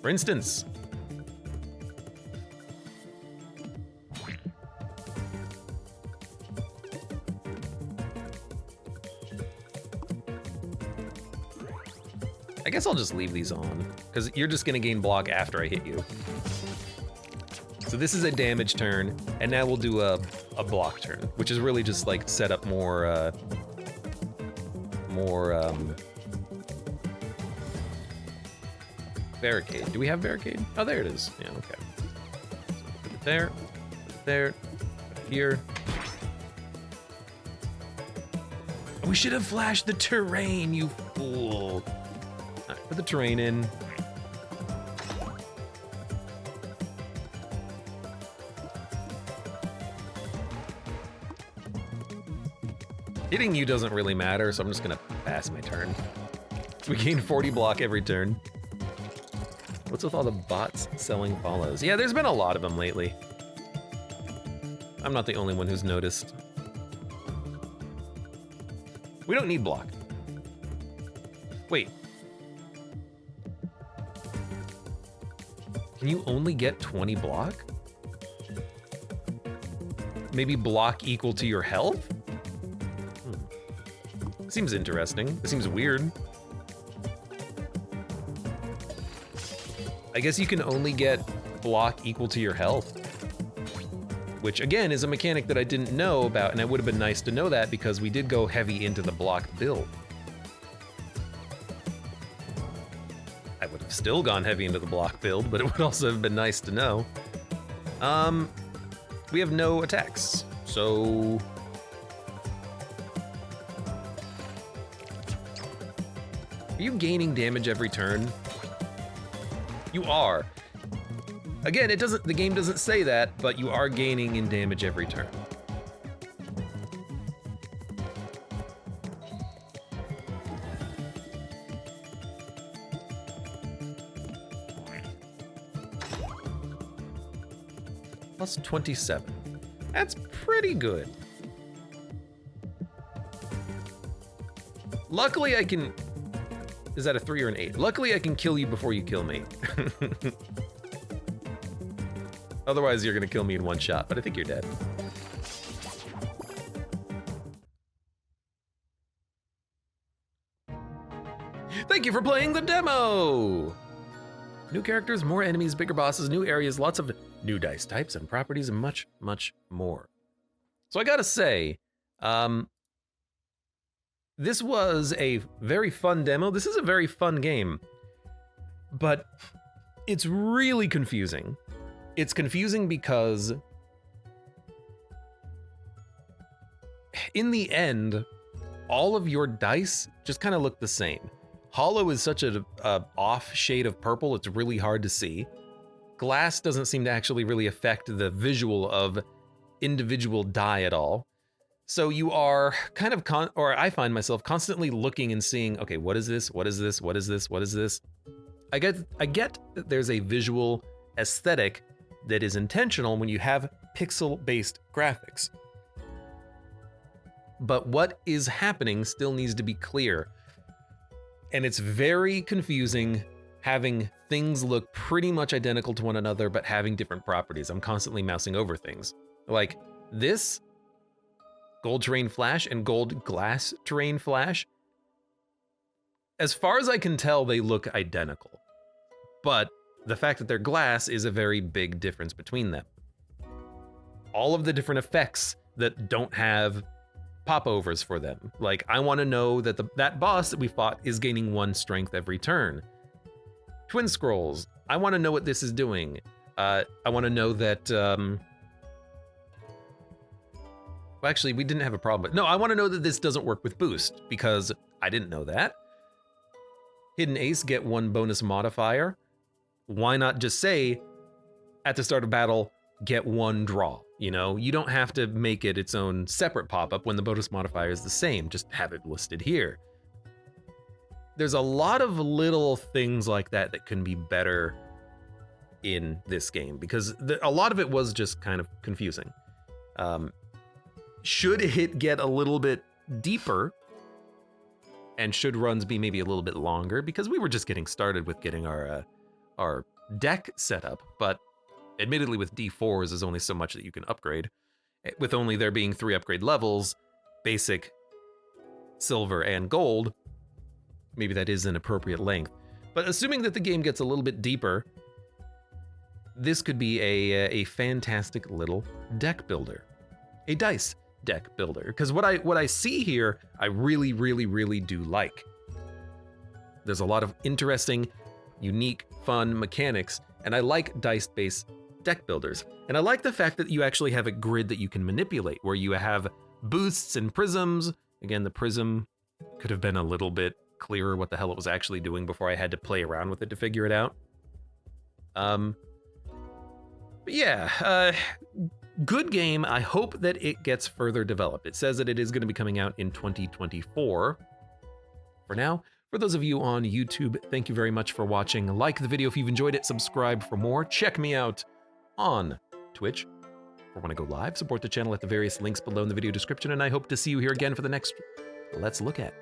For instance, I guess I'll just leave these on, because you're just gonna gain block after I hit you. So this is a damage turn, and now we'll do a block turn, which is really just like set up more barricade. Do we have barricade? Oh, there it is. Yeah, okay. So put it there, put it there, put it here. we should have flashed the terrain, you fool. All right, put the terrain in. Hitting you doesn't really matter, so I'm just gonna pass my turn. We gain 40 block every turn. What's with all the bots selling follows? Yeah, there's been a lot of them lately. I'm not the only one who's noticed. We don't need block. Wait. Can you only get 20 block? Maybe block equal to your health? Seems interesting. It seems weird. I guess you can only get block equal to your health. Which again is a mechanic that I didn't know about, and it would have been nice to know that because we did go heavy into the block build. I would have still gone heavy into the block build, but it would also have been nice to know. We have no attacks, so... Are you gaining damage every turn? You are. Again, the game doesn't say that, but you are gaining in damage every turn. Plus 27. That's pretty good. Luckily I can... Is that a 3 or an 8? Luckily I can kill you before you kill me. Otherwise you're gonna kill me in one shot, but I think you're dead. Thank you for playing the demo! New characters, more enemies, bigger bosses, new areas, lots of new dice types and properties, and much, much more. So I gotta say, this was a very fun demo. This is a very fun game, but it's really confusing. It's confusing because in the end, all of your dice just kind of look the same. Hollow is such a off shade of purple, it's really hard to see. Glass doesn't seem to actually really affect the visual of individual die at all. So you are kind of, or I find myself constantly looking and seeing, okay, what is this? What is this? What is this? What is this? I get that there's a visual aesthetic that is intentional when you have pixel-based graphics. But what is happening still needs to be clear. And it's very confusing having things look pretty much identical to one another, but having different properties. I'm constantly mousing over things. Like this gold terrain flash and gold glass terrain flash. As far as I can tell, they look identical. But the fact that they're glass is a very big difference between them. All of the different effects that don't have popovers for them. Like, I want to know that that boss that we fought is gaining 1 strength every turn. Twin scrolls. I want to know what this is doing. I want to know that... Well, actually, we didn't have a problem. No, I want to know that this doesn't work with boost, because I didn't know that. Hidden Ace, get 1 bonus modifier. Why not just say, at the start of battle, get 1 draw? You know, you don't have to make it its own separate pop-up when the bonus modifier is the same. Just have it listed here. There's a lot of little things like that that can be better in this game, because a lot of it was just kind of confusing. Should it get a little bit deeper, and should runs be maybe a little bit longer, because we were just getting started with getting our deck set up, but admittedly with D4s there's only so much that you can upgrade. With only there being 3 upgrade levels, basic, silver, and gold, maybe that is an appropriate length. But assuming that the game gets a little bit deeper, this could be a fantastic little deck builder. A dice deck builder. Because what I see here, I really, really, really do like. There's a lot of interesting, unique, fun mechanics, and I like dice-based deck builders. And I like the fact that you actually have a grid that you can manipulate, where you have boosts and prisms, Again, the prism could have been a little bit clearer what the hell it was actually doing before I had to play around with it to figure it out. But yeah, good game. I hope that it gets further developed. It says that it is going to be coming out in 2024. For now, for those of you on YouTube, thank you very much for watching. Like the video if you've enjoyed it, subscribe for more. Check me out on Twitch for when I go live. Support the channel at the various links below in the video description, and I hope to see you here again for the next Let's Look At.